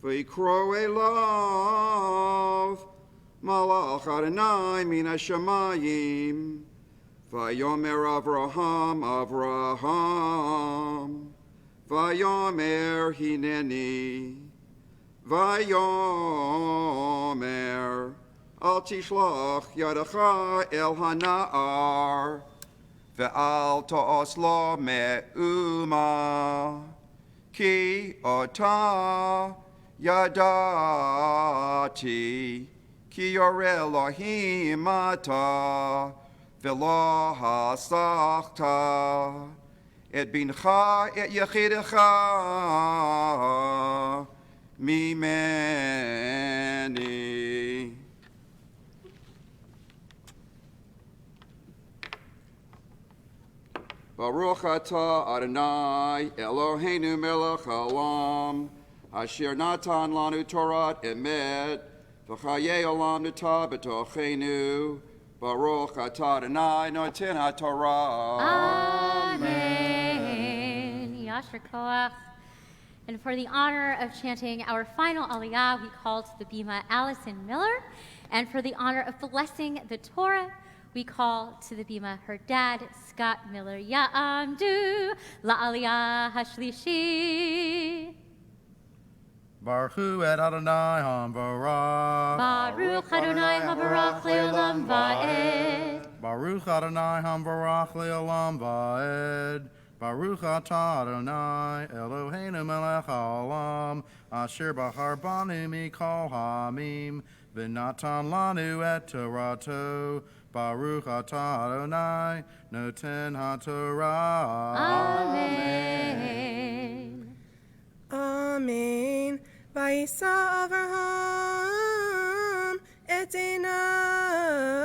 v'yikro elav, malach Adonai min hashamayim, v'yomer Avraham, v'yomer hineni, v'yomer, Al tishlach yadacha el hana'ar, ve'al to'os lo me'uma, ki ota yadati, ki yore Elohim ata, ve'lo hasachta, et bincha et yechidecha mimeni. Baruch atah Adonai Eloheinu melech haolam, asher natan lanu Torah emet, v'chayei olam nata b'tochenu. Baruch atah Adonai noten haTorah. Amen. Yasher Koach. And for the honor of chanting our final aliyah, we call to the bima Allison Miller. And for the honor of blessing the Torah, we call to the bima her dad, Scott Miller. Ya'amdu la'aliyah hashlishi. Baruch et Adonai hamvarach. Baruch Adonai habarach le'olam va'ed. Baruch Adonai hamvarach le'olam va'ed. Baruch atah Adonai Eloheinu melech haolam, asher bahar banu mikol ha'amim, v'natan lanu et torato. Baruch atah Adonai noten haTorah. Amen. Amen. Vayisa Avraham et einav,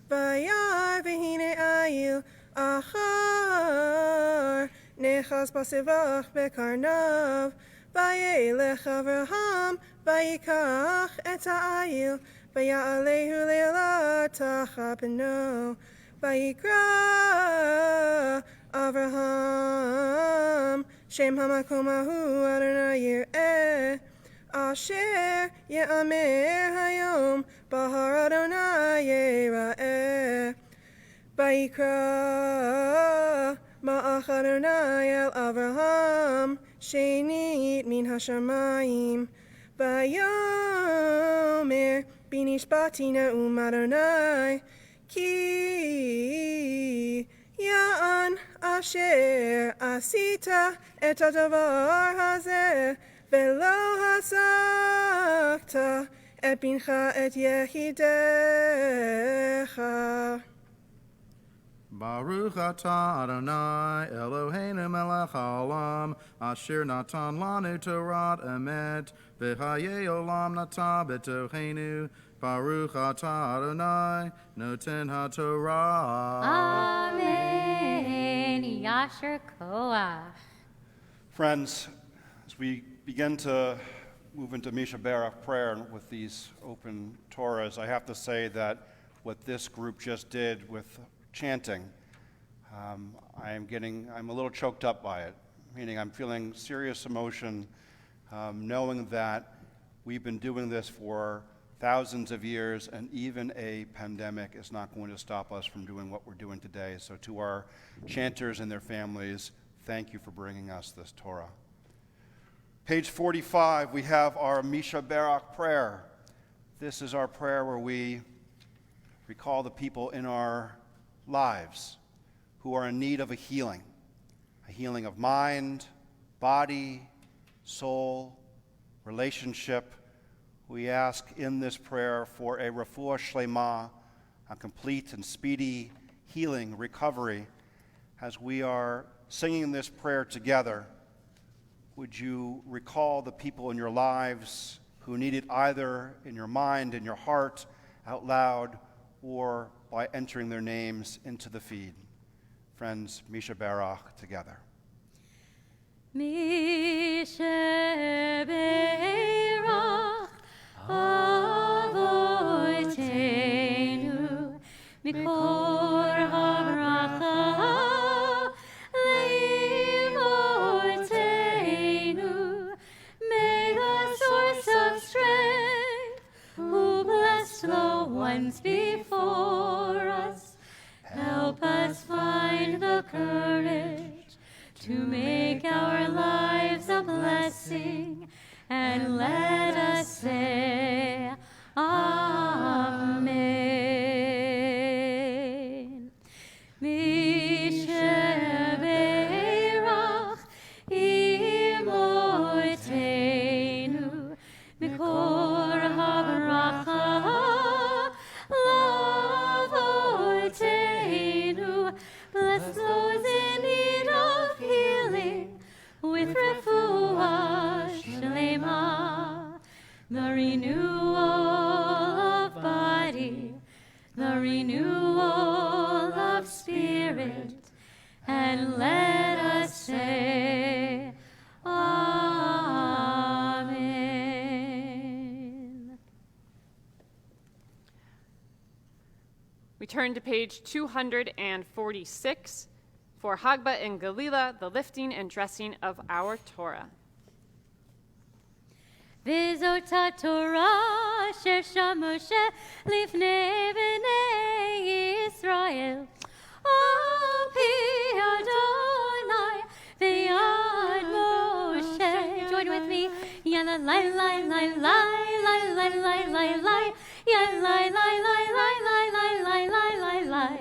vayar v'hine ayil achar, nechas basevach bekarnav, vayelech Avraham, vayikach et ha'ayil, vayalehu le'elah tachat beno, vayikra Avraham, Shem hamakom ahu Adonai yireh, asher ye'amer hayom, bahar Adonai yera'eh. Vayikra ma'ach Adonai el Avraham, shenit min hashamayim, vayomer binishbati na'um Adonai, ki ya'an asher asita et hadavar hazeh, velo hasakta et bincha et yehidecha. Baruch atah Adonai Eloheinu melech haolam, asher natan lanu Torah emet, v'chayei olam nata b'tochenu. Baruch atah Adonai noten haTorah. Amen. Yasher Koach. Friends, as we begin to move into Misha Berach prayer with these open Torahs, I have to say that what this group just did with chanting, I'm a little choked up by it, meaning I'm feeling serious emotion, knowing that we've been doing this for thousands of years, and even a pandemic is not going to stop us from doing what we're doing today. So to our chanters and their families, thank you for bringing us this Torah. Page 45, we have our Misha Berach prayer. This is our prayer where we recall the people in our lives who are in need of a healing of mind, body, soul, relationship. We ask in this prayer for a refuah shlema, a complete and speedy healing, recovery. As we are singing this prayer together, would you recall the people in your lives who need it either in your mind, in your heart, out loud, or by entering their names into the feed. Friends, Misha Berach together. Misha Berach Avoteinu Mikor HaBracha Leimotenu. May the source of strength, who blessed the ones before us, help us find the courage to make our lives a blessing, and let us say Amen. the renewal of spirit, and let us say, Amen. We turn to page 246 for Hagba and Galila, the lifting and dressing of our Torah. V'zota Torah asher sham Moshe lifnei bnei Yisrael. Al pi Adonai v'yad Moshe. Join with me. Yalla lai lai lai lai lai lai lai lai lai. Yalla lai lai lai lai lai lai lai lai lai.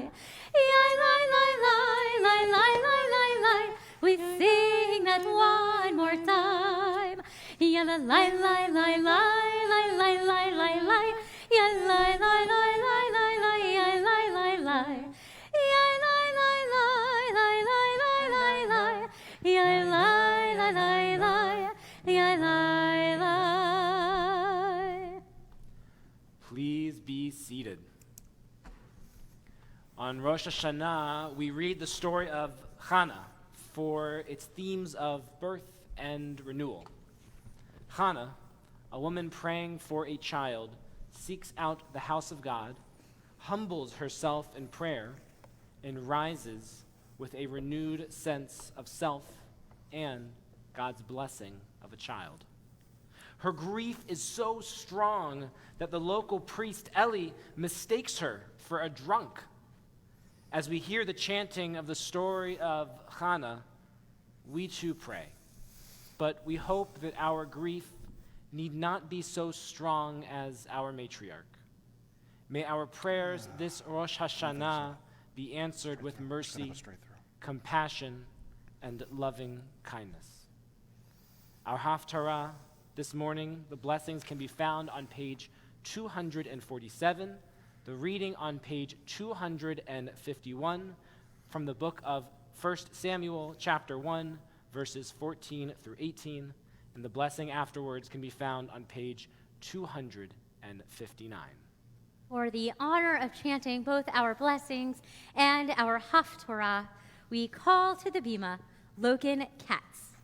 Yalla lai lai lai lai lai lai lai. We sing that one more time. Yalla lai lai lai lai lai lai lai lai lai. Yalla lai lai lai lai lai lai yalla lai lai. Yalla lai lai lai lai lai lai lai. Yalla lai lai lai yalla lai. Please be seated. On Rosh Hashanah, we read the story of Chana for its themes of birth and renewal. Chana, a woman praying for a child, seeks out the house of God, humbles herself in prayer, and rises with a renewed sense of self and God's blessing of a child. Her grief is so strong that the local priest, Eli, mistakes her for a drunk. As we hear the chanting of the story of Chana, we too pray. But we hope that our grief need not be so strong as our matriarch. May our prayers this Rosh Hashanah be answered with mercy, compassion, and loving kindness. Our Haftarah this morning, the blessings can be found on page 247, the reading on page 251 from the book of 1 Samuel chapter 1, verses 14 through 18, and the blessing afterwards can be found on page 259. For the honor of chanting both our blessings and our Haftarah, we call to the bima Logan Katz.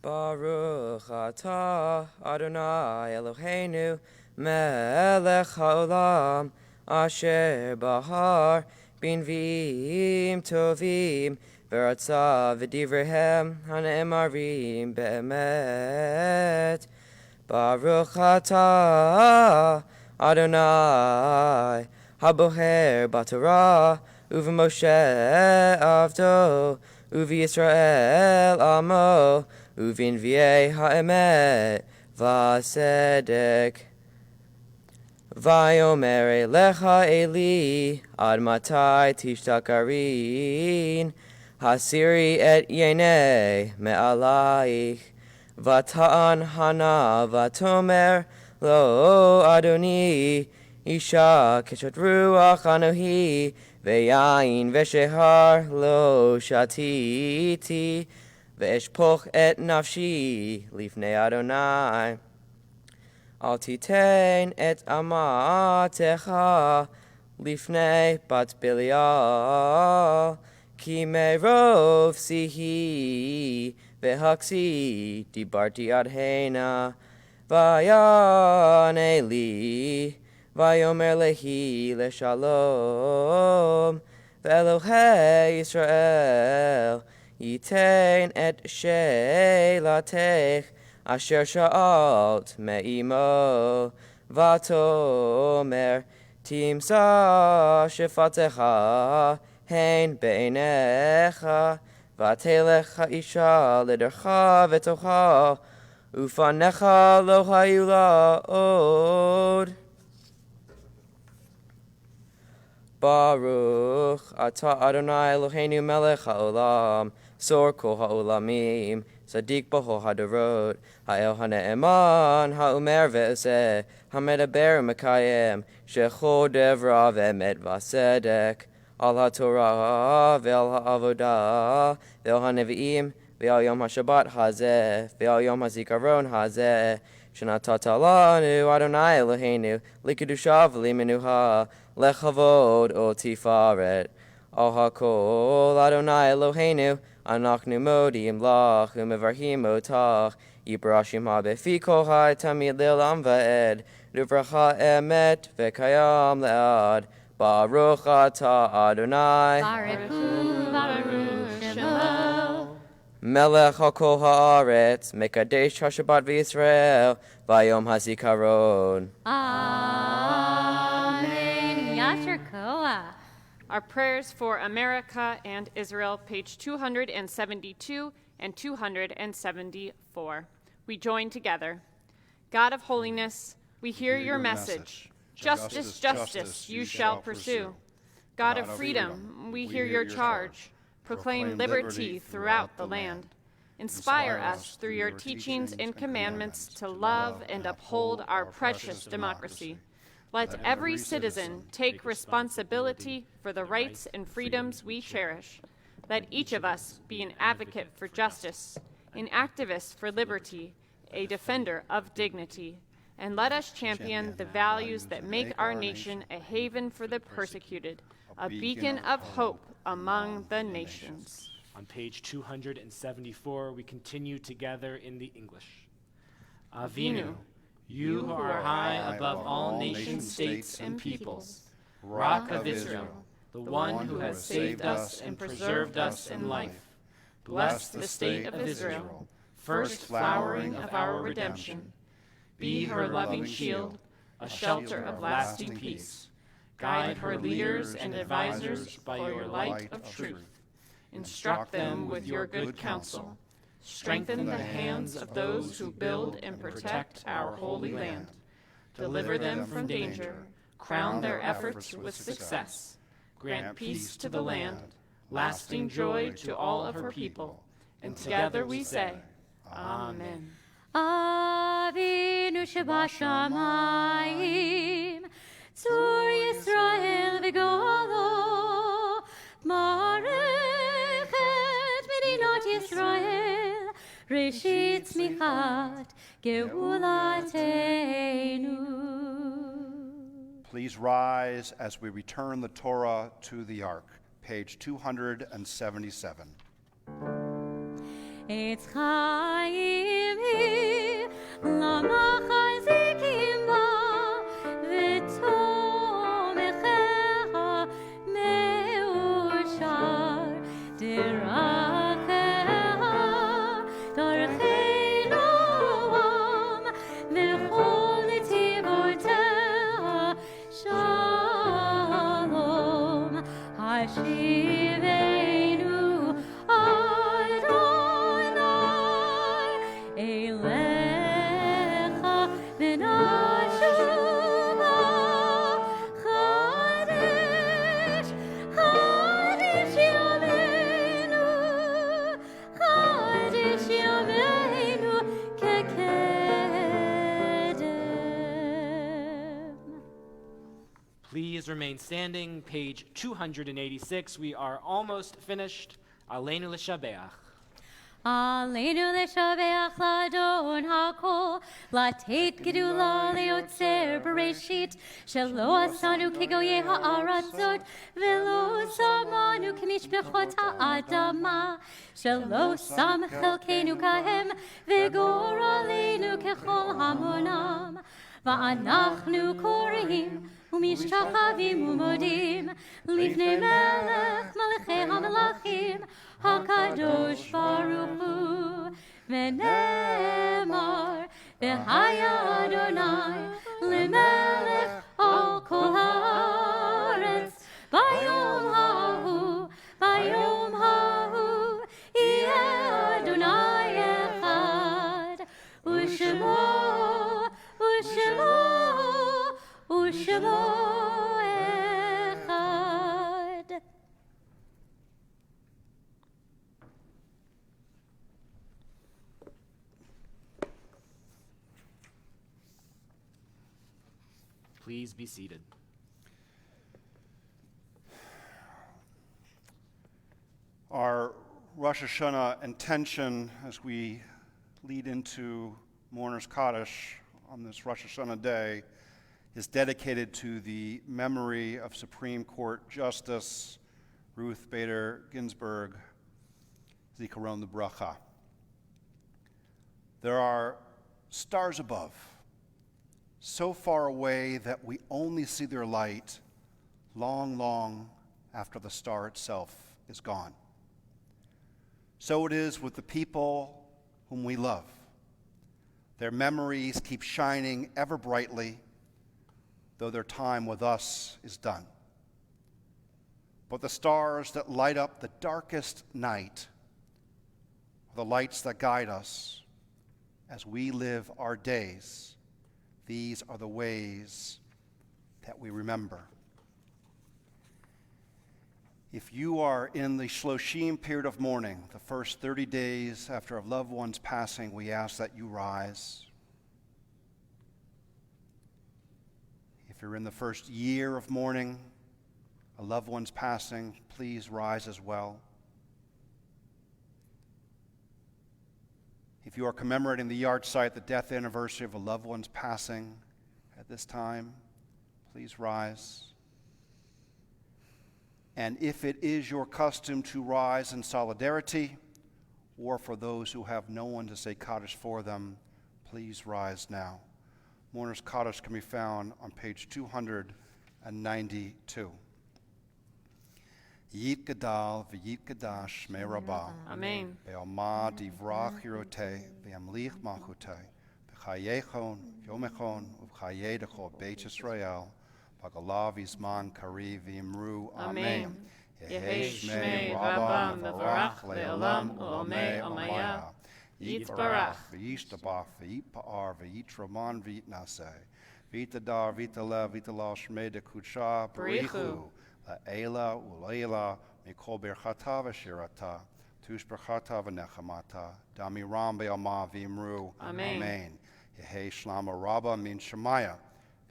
Baruch atah Adonai Eloheinu melech haolam asher bahar binvim tovim v'ratza v'divrehem hane'emarim be'emet. Baruch atah Adonai haboher b'Torah u'v'Moshe avdo u'v'Yisrael amo u'v'nviei ha'emet v'asedek. Vayomer elecha Eli ad matai tishtakarin hasiri et yenei me'alaich v'ta'an hana v'tomer lo Adoni isha keshot ruach anohi ve'yain ve'shehar lo shatiti ve'eshpoch et nafshi lifnei Adonai. Al titein et amatecha lifnei bat Belial ki merov sihi vehaksi dibarti ad hena vayan Eli vayomer lehi leshalom ve'Elohei Yisrael yitein et sheilatech asher sha'alt me'imo v'tomer timsa shefatecha hein be'einecha v'telech ha'isha lidercha v'tocha ufanecha lo hayu la'od. Baruch atah Adonai Eloheinu melech ha'olam sor kol ha'olamim Sadiq boho hadarot, ha'el ha'ne'eman, ha'umer ve'eseh, ha'medaber mekayem, shecho devra ve'emet v'asedek, al ha'torah ve'al ha'avodah, ve'al ha'nevi'im, ve'al yom ha'shabbat hazeh, ve'al yom ha'zikaron hazeh, Shenatata lanu Adonai Eloheinu likudusha v'limenuha lechavod o tifaret. Al hakol Adonai Eloheinu anachnu modim lach umevarhim otach yibrashim ha-befi kol hai tamid le'olam va'ed Luvracha emet v'kayam le'ad Baruch atah Adonai Baruch Hu, Baruch Shemo. Melech HaKol Haaretz Mekadesh HaShabbat v'Yisrael Vayom HaZikaron. Amen. Yasher Koach. Our prayers for America and Israel, page 272 and 274. We join together. God of holiness, we hear your message. Justice, justice, you shall pursue. God of freedom, we hear your charge. Proclaim liberty throughout the land. Inspire us through your teachings and commandments to love and uphold our precious democracy. Let every citizen take responsibility for the rights and freedoms we cherish. Let each of us be an advocate for justice, an activist for liberty, a defender of dignity. And let us champion the values that make our nation a haven for the persecuted, a beacon of hope among the nations. On page 274, we continue together in the English. Avinu, you who are high above all nations, states, and peoples, Rock of Israel, the one who has saved us and preserved us in life. Bless the state of Israel, first flowering of our redemption. Be her loving shield, a shelter of lasting peace. Guide her leaders and advisors by your light of truth. Instruct them with your good counsel. Strengthen the hands of those who build and protect our holy land. Deliver them from danger. Crown their efforts with success. Grant peace to the land, lasting joy to all of her people. And together we say, Amen. Avinu Shebashamayim, Tzur Yisrael v'golo, Marechet Medinat Yisrael, Reshit Tzmichat Geulatenu. Please rise as we return the Torah to the Ark, page 277. Etz Chaim hi, lama chazikim ba, v'tomechecha meushar, derachecha darchei noam, v'chol netivotecha shalom, hashivenu Please remain standing. Page 286. We are almost finished. Aleinu l'shabeach. Aleinu l'shabeach l'Adon HaKol, l'tet gedula le'otzer bereshit, shelo asanu kegoyei ha'aratzot, velo samanu k'mishpechot ha'adama, shelo sam chelkenu kahem, v'goralenu kechol hamonam, va'anachnu korim, ומשתחווים ומודים לפני מלך מלכי המלכים הקדוש ברוך הוא ונאמר והיה אדוני למלך על כל הארץ ביום ההוא יהיה אדוני אחד ושמו echad. Please be seated. Our Rosh Hashanah intention as we lead into Mourner's Kaddish on this Rosh Hashanah day is dedicated to the memory of Supreme Court Justice Ruth Bader Ginsburg, Zikaron Bracha. There are stars above, so far away that we only see their light long, long after the star itself is gone. So it is with the people whom we love. Their memories keep shining ever brightly, though their time with us is done. But the stars that light up the darkest night are the lights that guide us as we live our days. These are the ways that we remember. If you are in the Shloshim period of mourning, the first 30 days after a loved one's passing, we ask that you rise. If you're in the first year of mourning, a loved one's passing, please rise as well. If you are commemorating the yahrzeit, the death anniversary of a loved one's passing at this time, please rise. And if it is your custom to rise in solidarity, or for those who have no one to say Kaddish for them, please rise now. Mourner's Kaddish can be found on page 292. Yit Gadal v'yit Gadash me Rabbah. Amen. Be'alma divrach hirotei ve'amlich malchutei v'chayechon yomechon uv'chayedecho Beit Yisrael Bagalav Izman Kari v'imru. Amen. Yehi Shmei Rabbah mevarach le'olam u'omei omaya. Yitbarach. V'yishtabach v'yitpa'ar v'yitraman v'yitnaseh. V'yitadar v'yitalev v'yitalal Shmei dekudsha b'richu. La'ela u'leila mikol berchata v'shirata. Tush berchata v'nechamata. Damiram be'alma v'imru. Amen. Yehi Shlama Rabbah min Shemaya.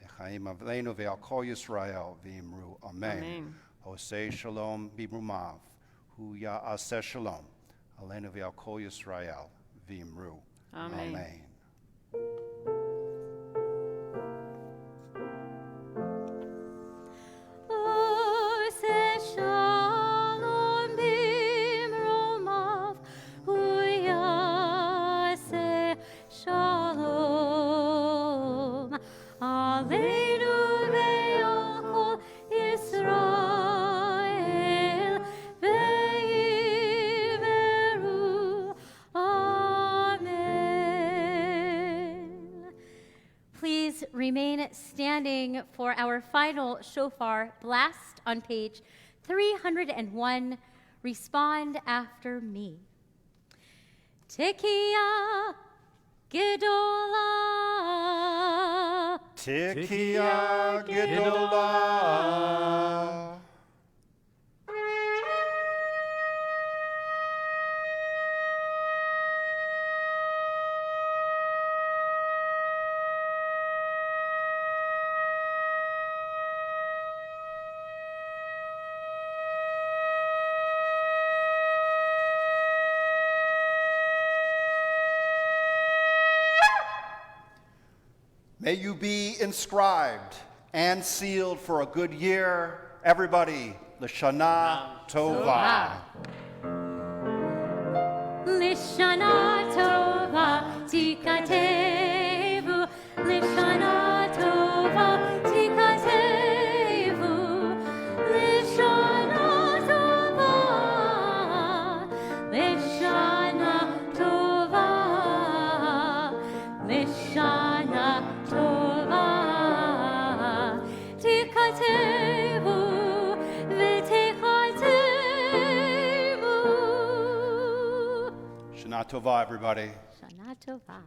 V'chaim avleinu ve'al kol Yisrael v'imru. Amen. Hosei shalom b'rumav. Hu ya'aseh shalom. Aleinu ve'al kol Yisrael v'imru. Amen. Amen. Remain standing for our final shofar blast on page 301. Respond after me. Tekiah Gedolah. Tekiah Gedolah. May you be inscribed and sealed for a good year. Everybody, L'Shana Tova. L'Shana Tova Tikatevu. L'Shana Tova Tikatevu. L'Shana Tova. L'Shana Tova. L'Shana Tova. Tikatevu. V'tikatevu. Shana Tova, everybody. Shana Tova.